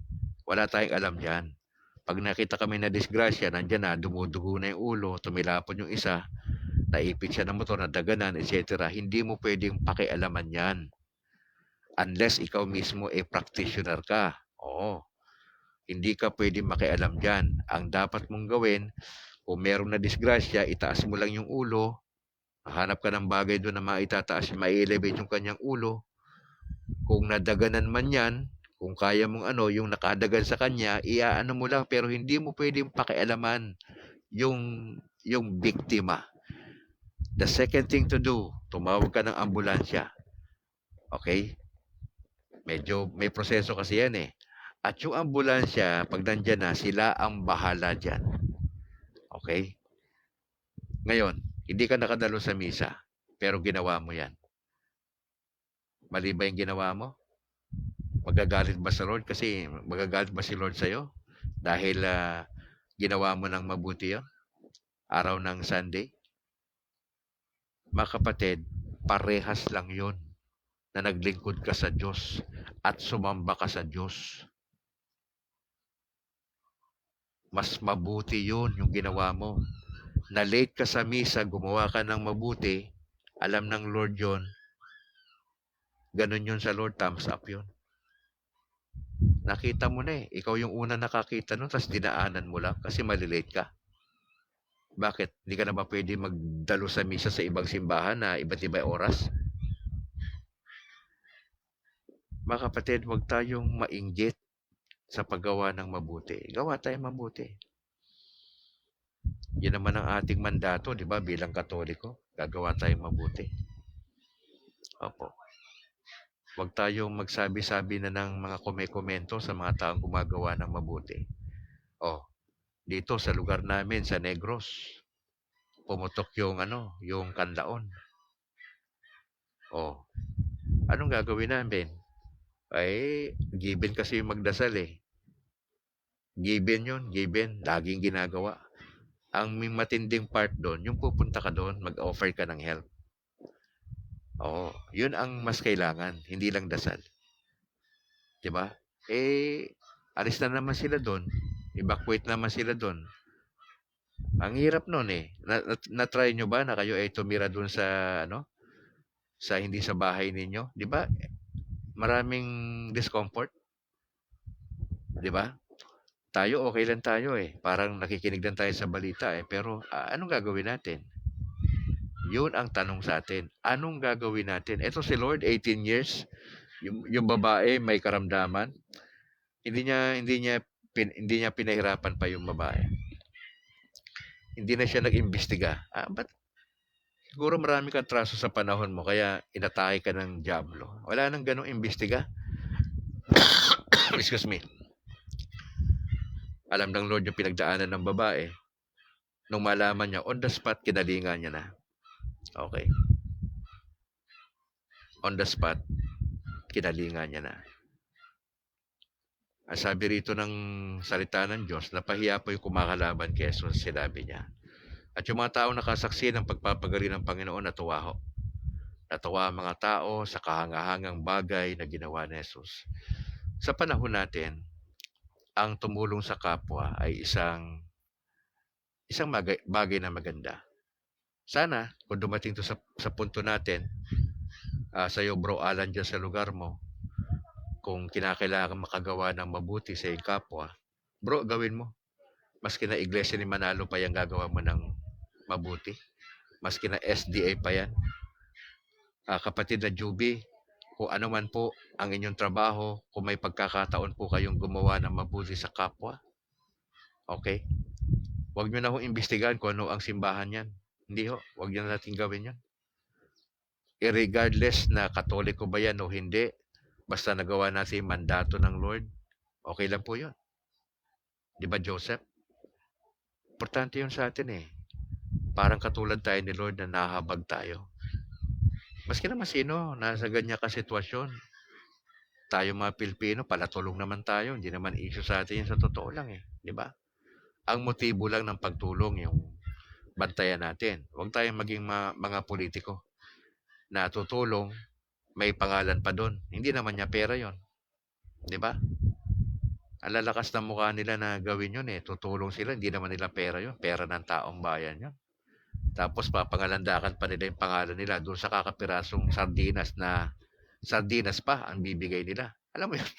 Wala tayong alam yan. Pag nakita kami na disgrasya, nandyan na, dumudugo na yung ulo, tumilapon yung isa, naipit siya ng motor, nadaganan, etc. Hindi mo pwedeng pakialaman yan. Unless ikaw mismo practitioner ka. Oo. Hindi ka pwedeng makialam dyan. Ang dapat mong gawin, kung meron na disgrasya, itaas mo lang yung ulo, hanap ka ng bagay doon na maitataas, ma-elevate yung kanyang ulo. Kung nadaganan man yan, kung kaya mong yung nakadagan sa kanya, iaano mo lang, pero hindi mo pwedeng pakialaman yung biktima. The second thing to do, tumawag ka ng ambulansya. Okay? Medyo may proseso kasi yan eh. At yung ambulansya, pag nandyan na, sila ang bahala dyan. Okay? Ngayon, hindi ka nakadalo sa misa, pero ginawa mo yan. Mali ba yung ginawa mo? Magagalit ba sa Lord? Kasi magagalit ba si Lord sa'yo? Dahil ginawa mo ng mabuti yun? Araw ng Sunday? Mga kapatid, parehas lang yun na naglingkod ka sa Diyos at sumamba ka sa Diyos. Mas mabuti yun yung ginawa mo. Na late ka sa misa, gumawa ka ng mabuti, alam ng Lord yun, ganun yun sa Lord, thumbs up yun. Nakita mo na eh. Ikaw yung una nakakita nun, tapos dinaanan mo lang kasi malilate ka. Bakit? Hindi ka na ba pwede magdalo sa misa sa ibang simbahan na iba't iba oras? Mga kapatid, huwag tayong mainggit sa paggawa ng mabuti. Gawa tayong mabuti. Yan naman ang ating mandato, di ba? Bilang Katoliko, gagawa tayong mabuti. Opo. Huwag tayong magsabi-sabi na ng mga komento sa mga taong gumagawa ng mabuti. Dito sa lugar namin, sa Negros, pumutok yung kanlaon. Anong gagawin namin? Given kasi yung magdasal eh. Given yun, given. Laging ginagawa. Ang may matinding part doon, yung pupunta ka doon, mag-offer ka ng help. Yun ang mas kailangan, hindi lang dasal. Diba? Alis na naman sila doon. Evacuate naman sila doon. Ang hirap noon eh. Na-try nyo ba na kayo tumira doon sa sa hindi sa bahay ninyo? Di ba? Maraming discomfort. Di ba? Tayo, okay lang tayo eh. Parang nakikinig lang tayo sa balita eh. Pero anong gagawin natin? Yun ang tanong sa atin. Anong gagawin natin? Ito si Lord, 18 years. Yung babae may karamdaman. Hindi niya pinahirapan pa yung babae. Hindi na siya nag-imbestiga. But siguro marami kang traso sa panahon mo, kaya inatake ka ng diablo. Wala nang ganong imbestiga. Excuse me. Alam ng Lord yung pinagdaanan ng babae. Nung malaman niya, on the spot, kinalingan niya na. Okay. On the spot, kinalingan niya na. Ang sabi rito ng salita ng Diyos, napahiya po yung kumakalaban kay Jesus, sinabi niya. At yung mga tao nakasaksi ng pagpapagaling ng Panginoon, natuwa ho. Natuwa ang mga tao sa kahangahangang bagay na ginawa ni Jesus. Sa panahon natin, ang tumulong sa kapwa ay isang bagay na maganda. Sana, kung dumating to sa punto natin, sa'yo bro Alan dyan sa lugar mo, kung kinakailangan makagawa ng mabuti sa iyong kapwa, bro, gawin mo. Maski na Iglesia ni Manalo pa yung gagawa mo ng mabuti. Maski na SDA pa yan. Kapatid na Juby, kung ano man po ang inyong trabaho, kung may pagkakataon po kayong gumawa ng mabuti sa kapwa, okay? Huwag nyo na hong imbestigahan kung ano ang simbahan yan. Hindi ho, huwag nyo na natin gawin yan. Regardless na Katoliko ba yan o hindi, basta nagawa natin yung mandato ng Lord, okay lang po yun. Di ba, Joseph? Importante yun sa atin eh. Parang katulad tayo ni Lord na nahabag tayo. Maski naman sino, nasa ganyan ka sitwasyon, tayo mga Pilipino, palatulong naman tayo. Hindi naman issue sa atin yun sa totoo lang eh. Di ba? Ang motibo lang ng pagtulong yung bantayan natin. Huwag tayong maging mga politiko na tutulong, may pangalan pa doon. Hindi naman niya pera yon, di ba? Ang lalakas ng mukha nila na gawin yun eh. Tutulong sila, hindi naman nila pera yon. Pera ng taong bayan yun. Tapos papangalandakan pa nila yung pangalan nila doon sa kakapirasong sardinas na sardinas pa ang bibigay nila. Alam mo yun,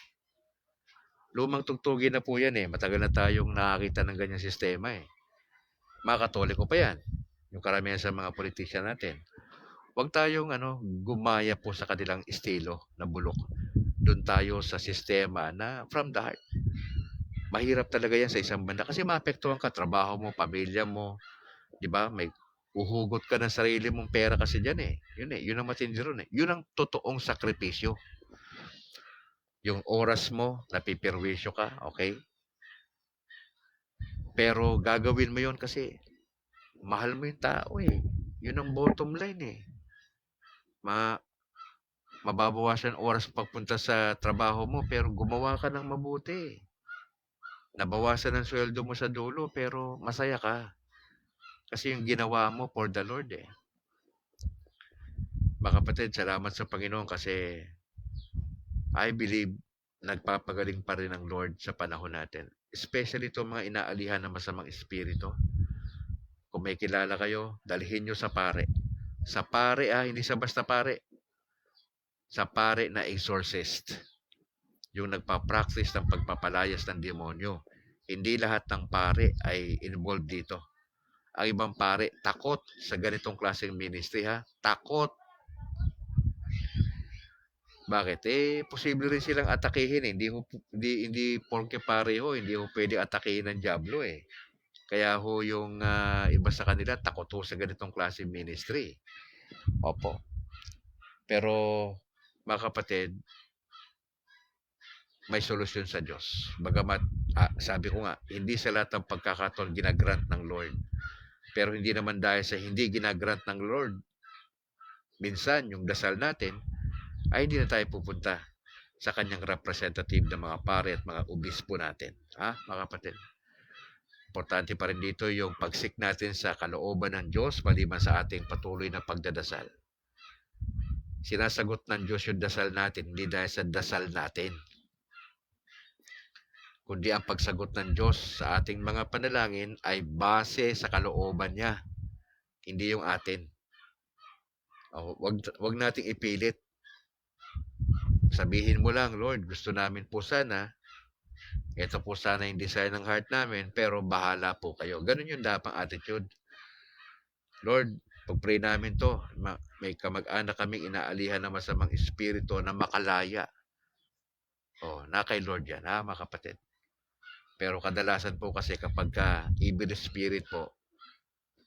lumang tugtugin na po yan eh. Matagal na tayong nakakita ng ganyang sistema eh. Mga Katoliko pa yan. Yung karamihan sa mga politician natin. Huwag tayong gumaya po sa kanilang estilo na bulok. Doon tayo sa sistema na from the heart. Mahirap talaga yan sa isang banda kasi maapektuhan ka, trabaho mo, pamilya mo, di ba? May uhugot ka ng sarili mong pera kasi dyan eh. Yun eh, yun ang matindi ron eh. Yun ang totoong sakripisyo. Yung oras mo, napipirwisyo ka, okay? Pero gagawin mo yun kasi mahal mo yung tao eh. Yun ang bottom line eh. Mababawasan oras pagpunta sa trabaho mo pero gumawa ka ng mabuti. Nabawasan ang sweldo mo sa dulo pero masaya ka. Kasi yung ginawa mo for the Lord eh. Mga kapatid, salamat sa Panginoon kasi I believe nagpapagaling pa rin ang Lord sa panahon natin. Especially itong mga inaalihan ng masamang espiritu. Kung may kilala kayo, dalhin nyo sa pare. Sa pare hindi sa basta pare. Sa pare na exorcist. Yung nagpa-practice ng pagpapalayas ng demonyo. Hindi lahat ng pare ay involved dito. Ang ibang pare, takot sa ganitong klaseng ministry ha. Takot. Bakit? Posible rin silang atakihin eh. Hindi porke pare ho, hindi ho pwede atakihin ng diablo eh. Kaya ho yung iba sa kanila takot ho sa ganitong klaseng ministry. Opo. Pero mga kapatid, may solusyon sa Diyos. Bagamat, sabi ko nga, hindi sa lahat ng pagkakataon ginagrant ng Lord. Pero hindi naman dahil sa hindi ginagrant ng Lord, minsan yung dasal natin, ay hindi na tayo pupunta sa kanyang representative na mga pare at mga obispo natin. Mga kapatid? Importante pa rin dito yung pagsik natin sa kalooban ng Diyos, maliban sa ating patuloy na pagdadasal. Sinasagot ng Diyos yung dasal natin, hindi dahil sa dasal natin, kundi ang pagsagot ng Diyos sa ating mga panalangin ay base sa kalooban niya, hindi yung atin. Wag nating ipilit. Sabihin mo lang, Lord, gusto namin po sana, ito po sana yung desire ng heart namin, pero bahala po kayo. Ganun yung dapat attitude. Lord, pag-pray namin to, may kamag-anak kaming inaalihan ng masamang espiritu na makalaya. Na kay Lord yan, mga kapatid. Pero kadalasan po kasi kapag evil spirit po,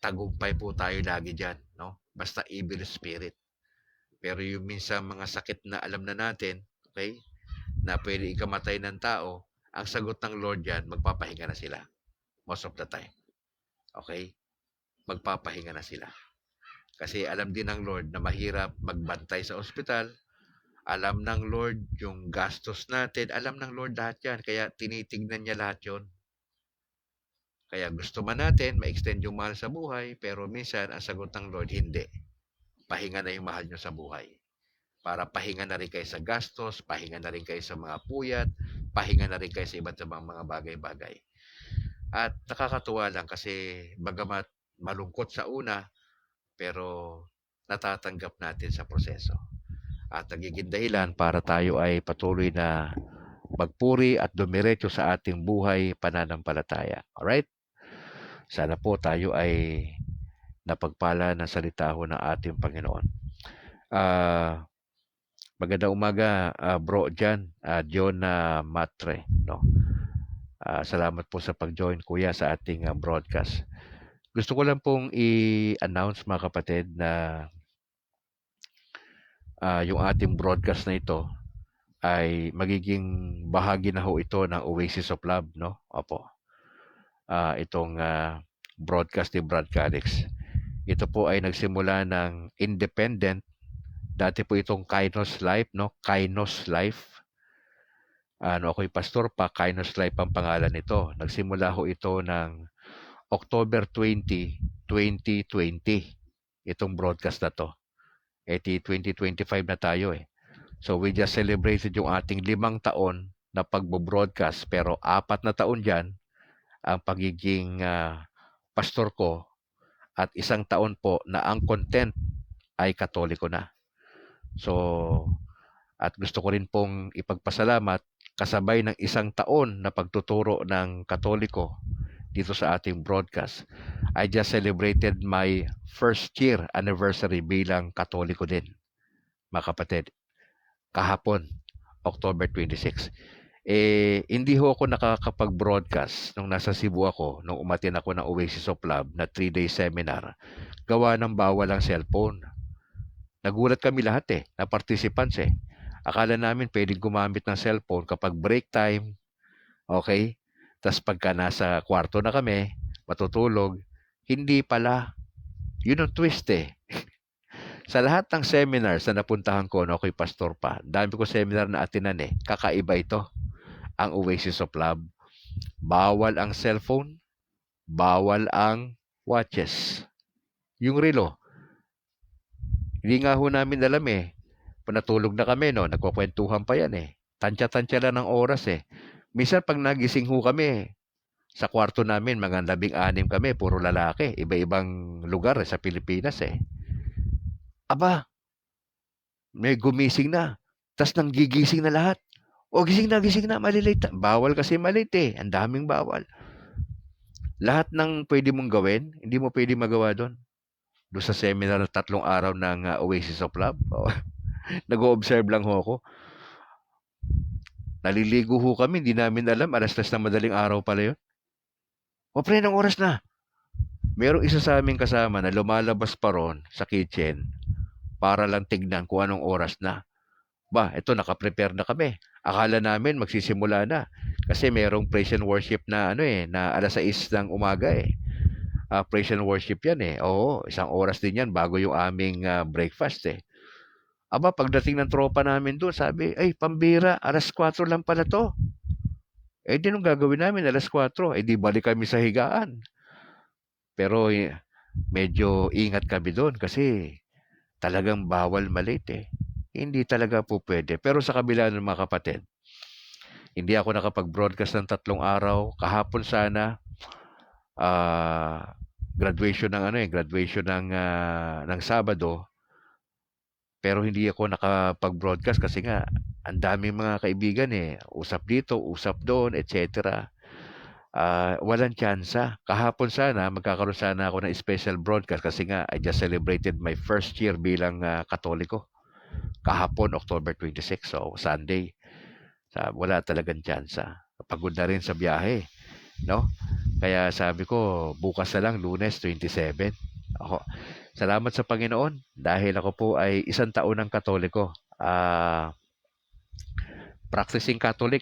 tagumpay po tayo lagi dyan, no? Basta evil spirit. Pero yung minsan mga sakit na alam na natin, okay, na pwede ikamatay ng tao, ang sagot ng Lord yan, magpapahinga na sila. Most of the time. Okay? Magpapahinga na sila. Kasi alam din ng Lord na mahirap magbantay sa ospital. Alam ng Lord yung gastos natin. Alam ng Lord lahat yan. Kaya tinitignan niya lahat yun. Kaya gusto man natin ma-extend yung mahal sa buhay, pero minsan ang sagot ng Lord, hindi. Pahinga na yung mahal nyo sa buhay. Para pahinga na rin kayo sa gastos, pahinga na rin kayo sa mga puyat, pahinga na rin kayo sa iba't ibang mga bagay-bagay. At nakakatuwa lang kasi bagamat malungkot sa una, pero natatanggap natin sa proseso. At nagiging dahilan para tayo ay patuloy na magpuri at dumiretso sa ating buhay pananampalataya. Alright? Sana po tayo ay napagpala ng salita ho ng ating Panginoon. Magandang umaga, bro Jan, John Matre. No? Salamat po sa pag-join, kuya, sa ating broadcast. Gusto ko lang pong i-announce, mga kapatid, na yung ating broadcast na ito ay magiging bahagi na ho ito ng Oasis of Love, no? Opo. Itong broadcast ni Brad Calix. Ito po ay nagsimula ng independent. Dati po itong Kainos Life, no? Kainos Life. Ako'y Pastor Pa, Kainos Life ang pangalan nito. Nagsimula ho ito ng October 20, 2020. Itong broadcast na to. 2025 na tayo eh. So we just celebrated yung ating 5 taon na pagbo-broadcast, pero 4 na taon dyan ang pagiging pastor ko at 1 taon po na ang content ay Katoliko na. So, at gusto ko rin pong ipagpasalamat kasabay ng 1 taon na pagtuturo ng Katoliko dito sa ating broadcast. I just celebrated my 1st year anniversary bilang Katoliko din, mga kapatid. Kahapon, October 26. Hindi ho ako nakakapag-broadcast nung nasa Cebu ako, nung umatin ako ng Oasis of Love na 3-day seminar. Gawa ng bawal ang cellphone. Nagulat kami lahat na participants Akala namin pwedeng gumamit ng cellphone kapag break time, okay? Tapos pagka nasa kwarto na kami, matutulog, hindi pala. Yun ang twist Sa lahat ng seminars na napuntahan ko, ako'y Pastor Pa, dami ko seminar na atinan kakaiba ito, ang Oasis of Love. Bawal ang cellphone, bawal ang watches. Yung relo, hindi nga ho namin alam Panatulog na kami, nagkukwentuhan pa yan Tansya-tansya lang ng oras Minsan pag nagising ho kami, sa kwarto namin, mga 16 kami, puro lalaki, iba-ibang lugar sa Pilipinas Aba, may gumising na. Tas nang gigising na lahat. O, gising na, malilate. Bawal kasi malate Ang daming bawal. Lahat ng pwede mong gawin, hindi mo pwede magawa doon. Doon sa seminar na 3 araw ng Oasis of Love. Nag-o-observe lang ho ako. Naliligo ho kami, hindi namin alam. 3:00 na madaling araw pala yun. O, pre, ng oras na. Merong isa sa aming kasama na lumalabas pa ron sa kitchen para lang tignan kung anong oras na. Ito naka-prepare na kami. Akala namin magsisimula na. Kasi merong praise and worship na na 6:00 ng umaga praise and worship yan Oo, 1 oras din yan bago yung aming breakfast Aba, pagdating ng tropa namin doon, sabi, ay, pambira, 4:00 lang pala to. Di nung gagawin namin, 4:00. Di balik kami sa higaan. Pero medyo ingat kami doon kasi talagang bawal malate Hindi talaga po pwede. Pero sa kabila ng mga kapatid, hindi ako nakapag-broadcast ng 3 araw. Kahapon sana, graduation ng Sabado. Pero hindi ako nakapag-broadcast kasi nga, ang daming mga kaibigan Usap dito, usap doon, etc. Walang tsansa. Kahapon sana, magkakaroon sana ako ng special broadcast kasi nga, I just celebrated my 1st year bilang Katoliko. Kahapon, October 26, so Sunday. Wala talagang tsansa. Pagod na rin sa biyahe, no? Kaya sabi ko, bukas na lang, Lunes 27. Salamat sa Panginoon dahil ako po ay 1 taon ng Katoliko. Practicing Catholic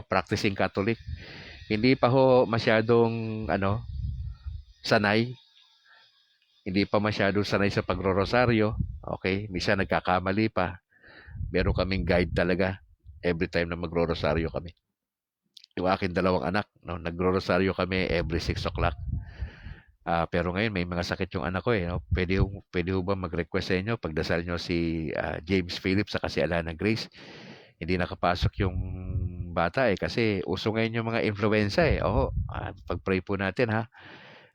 practicing Catholic. Hindi pa ho masyadong sanay. Hindi pa masyadong sanay sa pagrorosaryo. Okay, minsan nagkakamali pa. Meron kaming guide talaga every time na magro-rosaryo kami. Yung aking 2 anak, nagro-rosaryo kami every 6 o'clock. Pero ngayon may mga sakit yung anak ko Pwede ho ba mag-request sa inyo pagdasal nyo si James Phillips sa si Alana Grace? Hindi nakapasok yung bata kasi uso ngayon yung mga influenza pag-pray po natin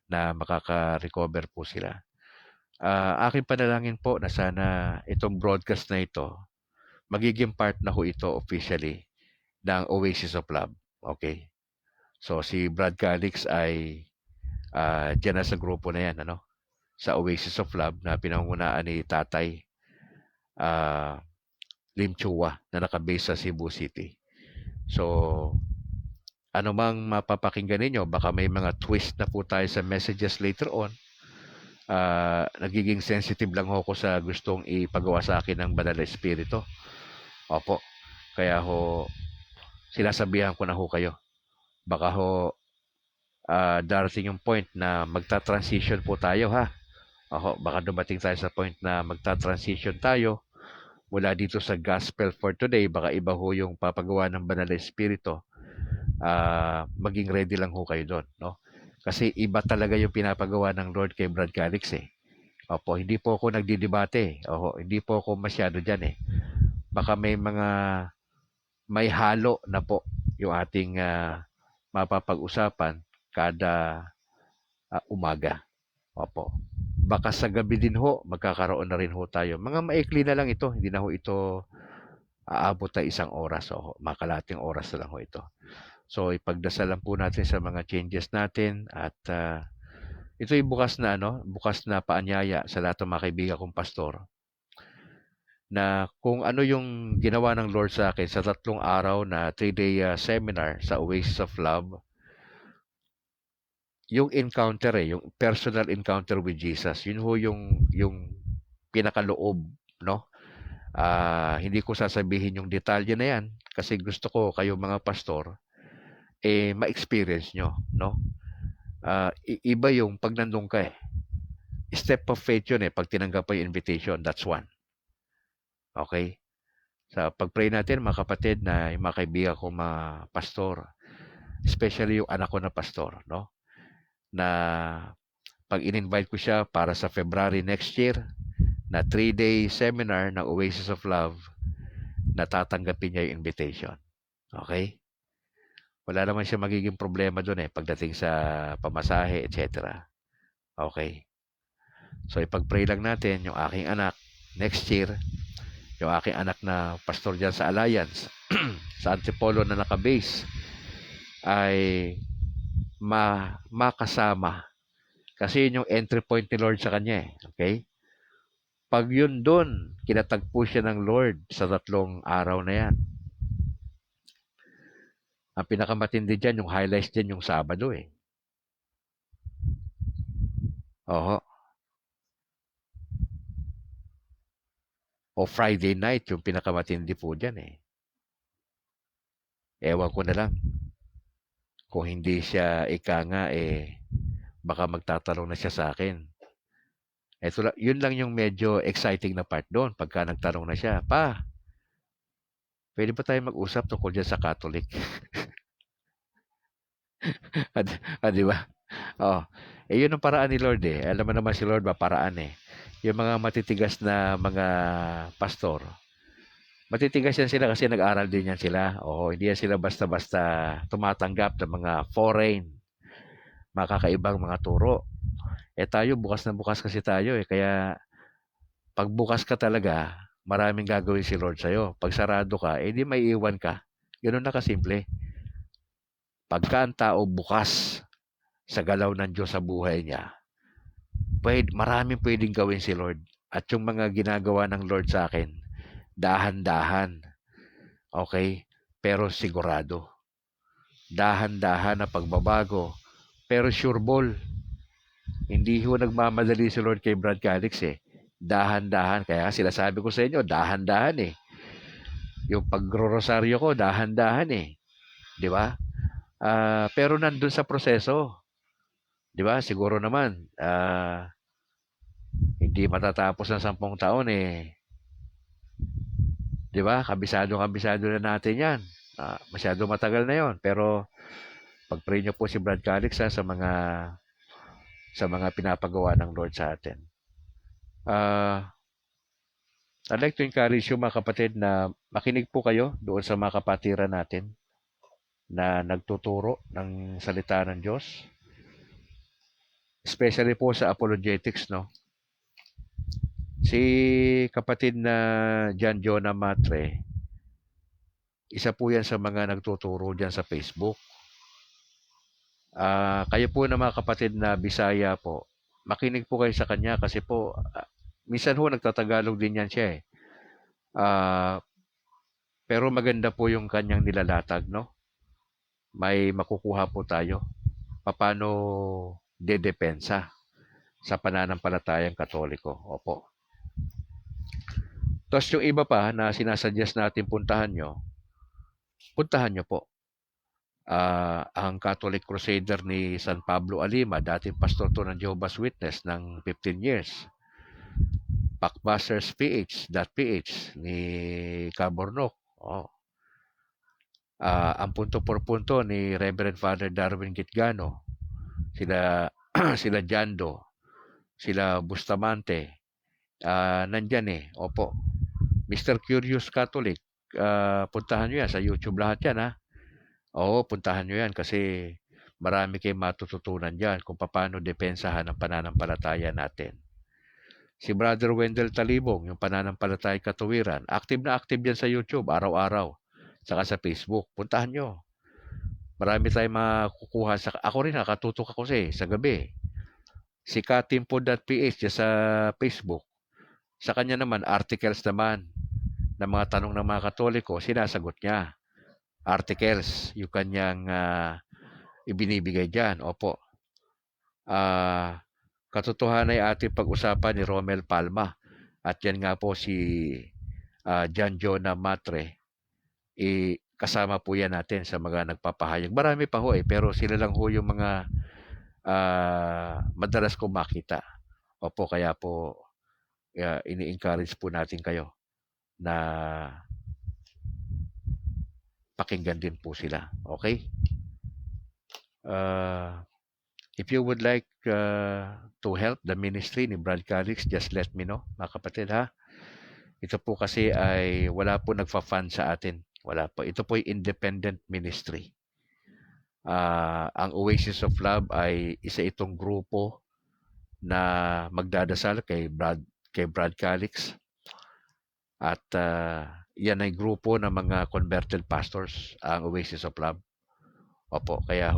na makaka-recover po sila. Aking panalangin po na sana itong broadcast na ito magiging part na ho ito officially ng Oasis of Love. Okay? So si Brad Calix ay dyan na sa grupo na yan, sa Oasis of Love na pinangungunahan ni Tatay Lim Chua na nakabase sa Cebu City. So, ano mang mapapakinggan ninyo, baka may mga twist na po tayo sa messages later on. Nagiging sensitive lang ako sa gustong ipagawa sa akin ng Banal na Espiritu. Opo. Kaya sinasabihan ko na kayo. Baka darating yung point na magta-transition po tayo baka dumating tayo sa point na magta-transition tayo mula dito sa Gospel for Today, baka iba ho yung papagawa ng Banal na Espiritu, maging ready lang ho kayo doon, no? Kasi iba talaga yung pinapagawa ng Lord kay Brad Calix eh. Opo, hindi po ako nagdidebate. Oho, hindi po ako masyado dyan eh. Baka may halo na po yung ating mapapag-usapan kada umaga. Opo. Baka sa gabi din ho, magkakaroon na rin ho tayo. Mga maikli na lang ito. Hindi na ho ito aabot na 1 oras. O makalating oras na lang ho ito. So, ipagdasalan po natin sa mga changes natin at ito'y bukas na paanyaya sa lahat ng mga kaibigan kong pastor na kung ano yung ginawa ng Lord sa akin sa 3 araw na 3-day seminar sa Oasis of Love, yung encounter yung personal encounter with Jesus, yun ho yung pinakaloob, no? Hindi ko sasabihin yung detalye na yan kasi gusto ko kayo mga pastor ma-experience nyo, no? Iba yung pag nandun ka Step of faith yun pag tinanggap mo yung invitation, that's one. Okay? Sa pag-pray natin, mga kapatid na yung mga kaibigan ko mga pastor, especially yung anak ko na pastor, no? Na pag in-invite ko siya para sa February next year na 3-day seminar ng Oasis of Love, natatanggapin niya yung invitation. Okay? Wala naman siya magiging problema doon pagdating sa pamasahe, etc. Okay? So, ipag-pray lang natin yung aking anak next year, yung aking anak na pastor dyan sa Alliance, sa Antipolo na naka-base, ay makasama. Kasi yun yung entry point ni Lord sa kanya Okay? Pag yun doon, kinatagpo siya ng Lord sa 3 araw na yan. Ang pinakamatindi dyan, yung highlights dyan yung Sabado Oho. O Friday night, yung pinakamatindi po dyan Ewan ko na lang. Kung hindi siya baka magtatanong na siya sa akin. Yun lang yung medyo exciting na part doon. Pagka nagtanong na siya, Pa, pwede ba tayo mag-usap tungkol dyan sa Catholic? Di ba? Oh. Yun ang paraan ni Lord Alam mo naman si Lord ba, paraan Yung mga matitigas na mga pastor, matitigas yan sila kasi nag-aral din yan sila. Hindi yan sila basta-basta tumatanggap ng mga foreign, makakaibang mga turo. Tayo, bukas na bukas kasi tayo Kaya, pag bukas ka talaga, maraming gagawin si Lord sa'yo. Pag sarado ka, di may iwan ka. Ganun na kasimple. Pagka ang tao bukas sa galaw ng Diyos sa buhay niya, maraming pwedeng gawin si Lord. At yung mga ginagawa ng Lord sa akin, dahan-dahan. Okay? Pero sigurado. Dahan-dahan na pagbabago. Pero sure ball. Hindi ho nagmamadali si Lord kay Brad Calix Dahan-dahan. Kaya sinasabi ko sa inyo, dahan-dahan Yung pagro-rosaryo ko, dahan-dahan Di ba? Pero nandun sa proseso. Di ba? Siguro naman, hindi matatapos ng 10 taon Di ba? Kabisado na natin yan. Masyado matagal na yon. Pero, pag-pray nyo po si Brad Calix sa mga pinapagawa ng Lord sa atin. I'd like to encourage you mga kapatid na makinig po kayo doon sa mga kapatiran natin na nagtuturo ng salita ng Diyos. Especially po sa apologetics, no? Si kapatid na John Jonah Matre, isa po yan sa mga nagtuturo dyan sa Facebook. Kayo po na mga kapatid na Bisaya po, makinig po kayo sa kanya kasi po, minsan ho nagtatagalog din yan siya pero maganda po yung kanyang nilalatag, no? May makukuha po tayo. Paano dedepensa sa pananampalatayang Katoliko. Opo. Tapos yung iba pa na sinasuggest natin puntahan nyo po. Ang Catholic Crusader ni San Pablo Alima, dating pastor to ng Jehovah's Witness ng 15 years. PH ni Cabornok. Ang punto por punto ni Reverend Father Darwin Gitgano, sila sila Jando, sila Bustamante, nandyan Opo. Mr. Curious Catholic, puntahan nyo yan sa YouTube lahat yan Oo, puntahan nyo yan kasi marami kayong matututunan dyan kung paano depensahan ang pananampalataya natin. Si Brother Wendell Talibong, yung pananampalataya katuwiran, active na active yan sa YouTube, araw-araw. Saka sa Facebook, puntahan nyo. Marami tayong makukuha. Ako rin, nakatutok ako sa gabi. Si katimpo.ph sa Facebook. Sa kanya naman, articles naman ng mga tanong ng mga Katoliko, sinasagot niya. Articles, yung kanyang ibinibigay dyan. Opo. Katotohanan ay ating pag-usapan ni Romel Palma. At yan nga po si John Jonah Matre. Kasama po yan natin sa mga nagpapahayag. Marami pa pero sila lang yung mga madalas kong makita. Opo, kaya po ini-encourage po natin kayo na pakinggan din po sila. Okay? If you would like to help the ministry ni Brad Calix, just let me know, mga kapatid Ito po kasi ay wala po nagfa-fund sa atin. Wala po. Ito po ay independent ministry. Ang Oasis of Love ay isa itong grupo na magdadasal kay Brad Calix. At yan ay grupo ng mga converted pastors, ang Oasis of Love. Opo, kaya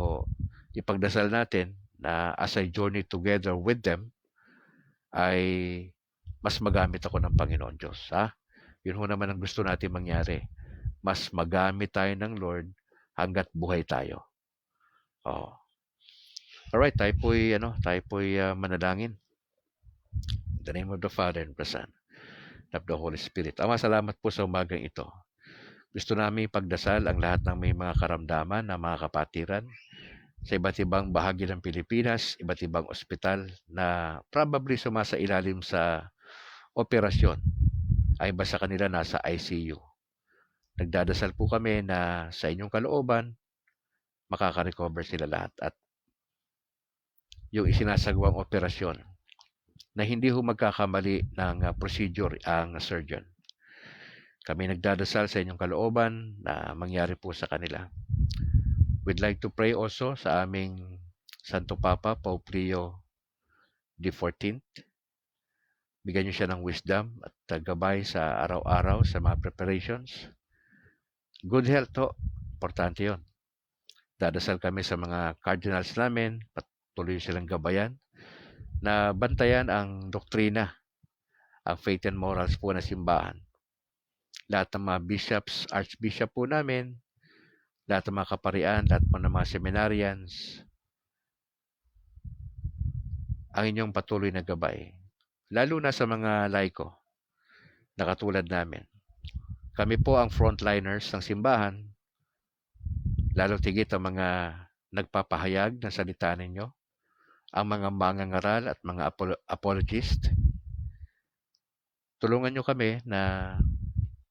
ipagdasal natin na as I journey together with them, ay mas magamit ako ng Panginoon Diyos. Yun naman ang gusto natin mangyari. Mas magamit tayo ng Lord hanggat buhay tayo. Alright, tayo po'y manalangin. In the name of the Father and the Son, of the Holy Spirit. Ama, salamat po sa umagang ito. Gusto namin ipagdasal ang lahat ng may mga karamdaman na mga kapatiran sa iba't ibang bahagi ng Pilipinas, iba't ibang ospital na probably sumasailalim sa operasyon. Ay ba sa kanila nasa ICU. Nagdadasal po kami na sa inyong kalooban, makaka-recover sila lahat. At yung isinasagawang operasyon na hindi magkakamali ng procedure ang surgeon. Kami nagdadasal sa inyong kalooban na mangyari po sa kanila. We'd like to pray also sa aming Santo Papa, Pope Leo XIV. Bigyan niyo siya ng wisdom at gabay sa araw-araw sa mga preparations. Good health importante yon. Dadasal kami sa mga cardinals namin, patuloy silang gabayan, na bantayan ang doktrina, ang faith and morals po na simbahan. Lahat ng mga bishops, archbishop po namin, lahat ng mga kaparian, lahat po ng mga seminarians, ang inyong patuloy na gabay. Lalo na sa mga laiko na katulad namin. Kami po ang frontliners ng simbahan, lalo tigit ang mga nagpapahayag ng salita ninyo, ang mga mangangaral at mga apologist. Tulungan nyo kami na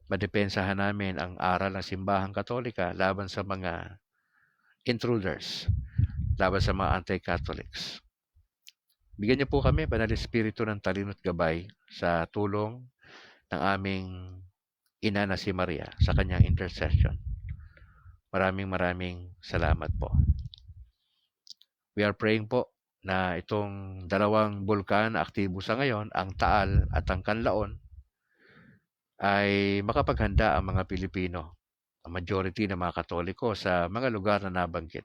madepensahan namin ang aral ng simbahang Katolika laban sa mga intruders, laban sa mga anti-Catholics. Bigyan niyo po kami, Banal Espiritu, ng talino at gabay sa tulong ng aming ina na si Maria sa kanyang intercession. Maraming salamat po. We are praying po na itong dalawang bulkan na aktibo sa ngayon, ang Taal at ang Canlaon, ay makapaghanda ang mga Pilipino, ang majority ng mga Katoliko sa mga lugar na nabanggit.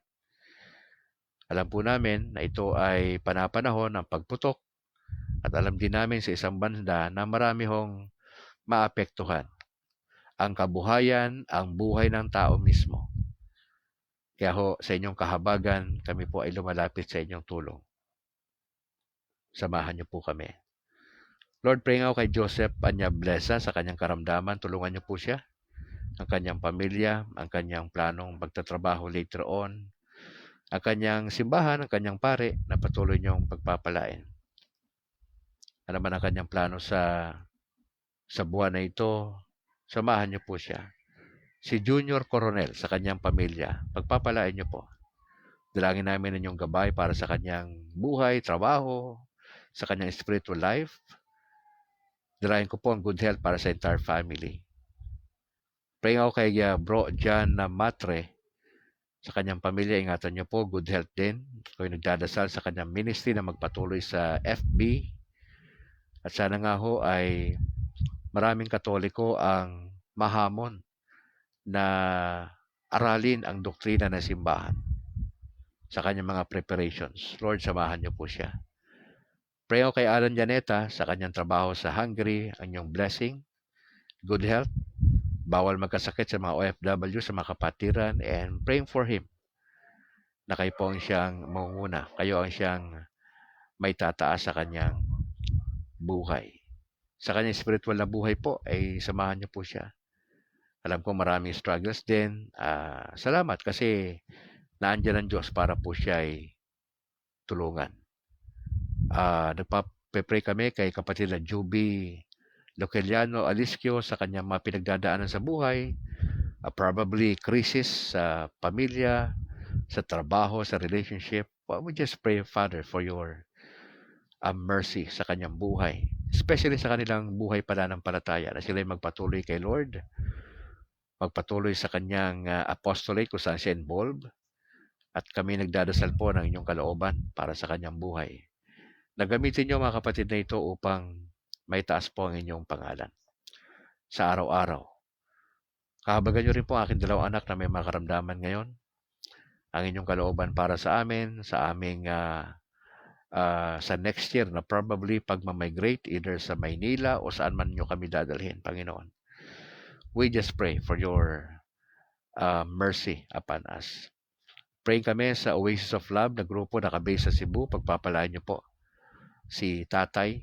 Alam po namin na ito ay panapanahon ng pagputok at alam din namin sa isang banda na marami maapektuhan ang kabuhayan, ang buhay ng tao mismo. Kaya sa inyong kahabagan, kami po ay lumalapit sa inyong tulong. Samahan niyo po kami. Lord, praying ako kay Joseph Anyablesa sa kanyang karamdaman. Tulungan niyo po siya, ang kanyang pamilya, ang kanyang planong pagtatrabaho later on, ang kanyang simbahan, ang kanyang pare na patuloy niyong pagpapalain. Ano man ang kanyang plano sa buwan na ito, samahan niyo po siya. Si Junior Coronel sa kanyang pamilya, pagpapalain niyo po. Dalangin namin ang inyong gabay para sa kanyang buhay, trabaho, sa kanyang spiritual life. Dalangin ko po ang good health para sa entire family. Praying ako kay Bro John na Matre sa kanyang pamilya. Ingatan niyo po, good health din. Ako'y nagdadasal sa kanyang ministry na magpatuloy sa FB. At sana nga ho ay maraming Katoliko ang mahamon na aralin ang doktrina ng simbahan sa kanyang mga preparations. Lord, samahan niyo po siya. Pray ako kay Alan Janeta sa kanyang trabaho sa Hungary, ang inyong blessing, good health, bawal magkasakit sa mga OFW, sa mga kapatiran, and praying for him na kayo po ang siyang mangunguna. Kayo ang siyang may tataas sa kanyang buhay. Sa kanyang spiritual na buhay po, ay samahan niyo po siya. Alam ko maraming struggles din. Salamat kasi naandyan ang Diyos para po siya ay tulungan. Nagpa-pray kami kay kapatid na Juby Loceliano Alisquio sa kanyang mga pinagdadaanan sa buhay, probably crisis sa pamilya, sa trabaho, sa relationship. We just pray, Father, for your mercy sa kanyang buhay, especially sa kanilang buhay pananampalataya, na sila magpatuloy kay Lord, magpatuloy sa kanyang apostolate kung saan siya involved, at kami nagdadasal po ng inyong kalooban para sa kanyang buhay. Nagamitin niyo mga kapatid na ito upang may taas po ang inyong pangalan sa araw-araw. Kahabagan niyo rin po ang aking dalawang anak na may mga karamdaman ngayon. Ang inyong kalooban para sa amin, sa aming sa next year na probably pag-migrate either sa Maynila o saan man nyo kami dadalhin, Panginoon. We just pray for your mercy upon us. Praying kami sa Oasis of Love na grupo na kabase sa Cebu. Pagpapalaan nyo po si Tatay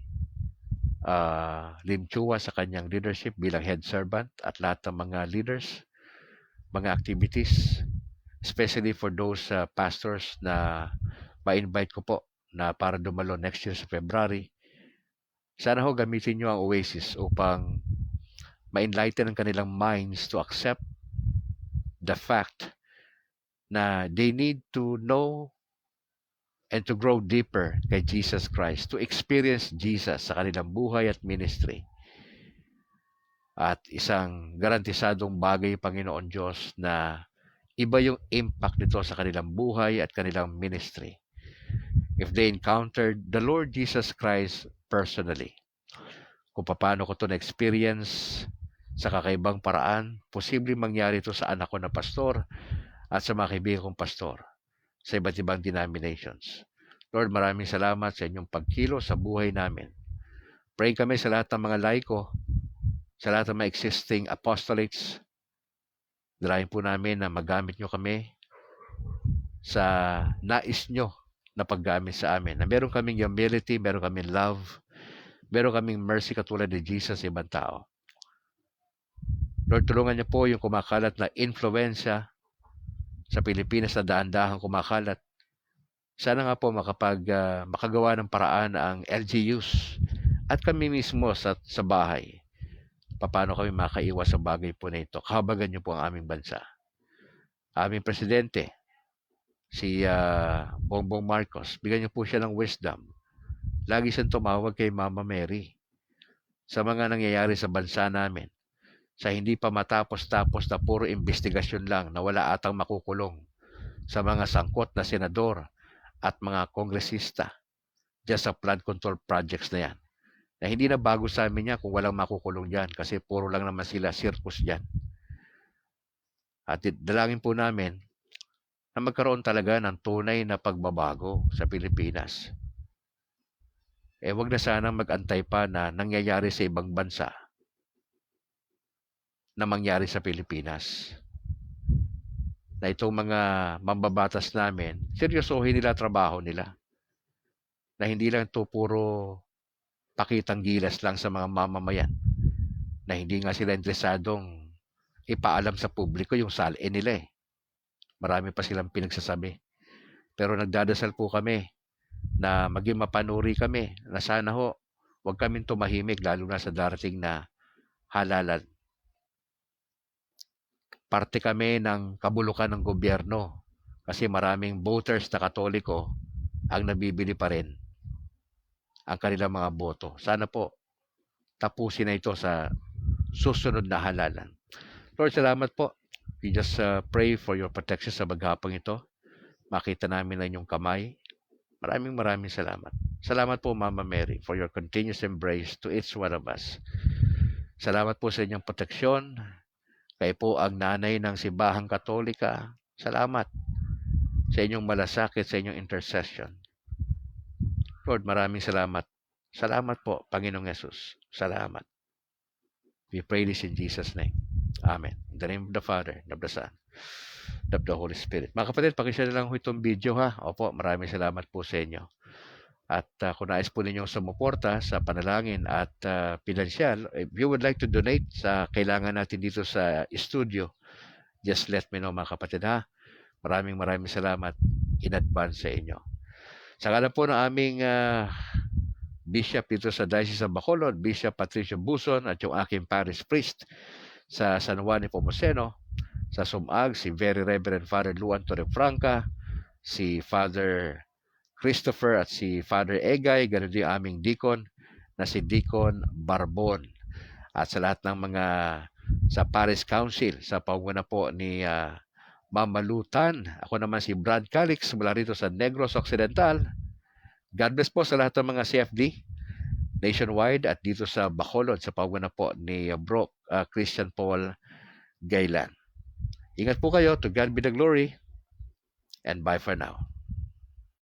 Lim Chua sa kanyang leadership bilang head servant at lahat ng mga leaders, mga activities, especially for those pastors na ma-invite ko po na para dumalo next year sa February. Sana ho gamitin nyo ang Oasis upang ma-enlighten ang kanilang minds to accept the fact na they need to know and to grow deeper kay Jesus Christ, to experience Jesus sa kanilang buhay at ministry. At isang garantisadong bagay, Panginoon Diyos, na iba yung impact nito sa kanilang buhay at kanilang ministry if they encountered the Lord Jesus Christ personally. Kung paano ko ito na-experience sa kakaibang paraan, posibleng mangyari ito sa anak ko na pastor at sa mga kaibigan kong pastor sa iba't ibang denominations. Lord, maraming salamat sa inyong pagkilo sa buhay namin. Pray kami sa lahat ng mga laiko, sa lahat ng mga existing apostolates. Dalayan po namin na magamit nyo kami sa nais nyo na paggamit sa amin. Na meron kaming humility, meron kaming love, meron kaming mercy katulad ni Jesus sa ibang tao. Lord, tulungan niyo po yung kumakalat na influensya sa Pilipinas na daan-dahang kumakalat. Sana nga po makagawa ng paraan ang LGUs at kami mismo sa bahay. Paano kami makaiwas sa bagay po na ito? Kahabagan niyo po ang aming bansa. Aming presidente, si Bongbong Marcos, bigyan niyo po siya ng wisdom. Lagi siyang tumawag kay Mama Mary sa mga nangyayari sa bansa namin. Sa hindi pa matapos-tapos na puro investigasyon lang na wala atang makukulong sa mga sangkot na senador at mga kongresista dyan sa flood control projects na yan. Na hindi na bago sa amin yan kung walang makukulong dyan kasi puro lang naman sila circus dyan. At dalangin po namin na magkaroon talaga ng tunay na pagbabago sa Pilipinas. Wag na sanang mag-antay pa na nangyayari sa ibang bansa na mangyari sa Pilipinas. Na itong mga mambabatas namin, seryosohin nila trabaho nila. Na hindi lang ito puro pakitang gilas lang sa mga mamamayan. Na hindi nga sila interesadong ipaalam sa publiko yung salin nila eh. Marami pa silang pinagsasabi. Pero nagdadasal po kami na maging mapanuri kami na sana ho Huwag kaming tumahimik lalo na sa darating na halalan. Parte kami ng kabulukan ng gobyerno kasi maraming voters na Katoliko ang nabibili pa rin ang kanilang mga boto. Sana po tapusin na ito sa susunod na halalan. Lord, salamat po. We just pray for your protection sa maghapong ito. Makita namin ang inyong kamay. Maraming salamat. Salamat po, Mama Mary, for your continuous embrace to each one of us. Salamat po sa inyong proteksyon. Kayo po ang nanay ng Simbahang Katolika. Salamat sa inyong malasakit, sa inyong intercession. Lord, maraming salamat. Salamat po, Panginoong Yesus. Salamat. We pray this in Jesus' name. Amen. In the name of the Father, and of the Son, and of the Holy Spirit. Mga kapatid, pakishare na lang po itong video ha. Opo, maraming salamat po sa inyo. At kung nais po ninyong sumuporta sa panalangin at pinansyal, if you would like to donate sa kailangan natin dito sa studio, just let me know mga kapatid ha. Maraming salamat in advance sa inyo. Sa ngalan po ng aming Bishop dito sa Diocese of Bacolod, Bishop Patricio Buson at yung aking parish priest sa San Juan Nepomuceno, sa Sumag, si Very Reverend Father Luan Torrefranca, si Father Christopher at si Father Egay, ganun din aming deacon na si Deacon Barbon. At sa lahat ng mga sa Parish Council, sa panguna po ni Mama Lutan, ako naman si Brad Calix mula rito sa Negros Occidental. God bless po sa lahat ng mga CFD nationwide at dito sa Bacolod sa panguna po ni Bro Christian Paul Gaylan. Ingat po kayo. To God be the glory and bye for now.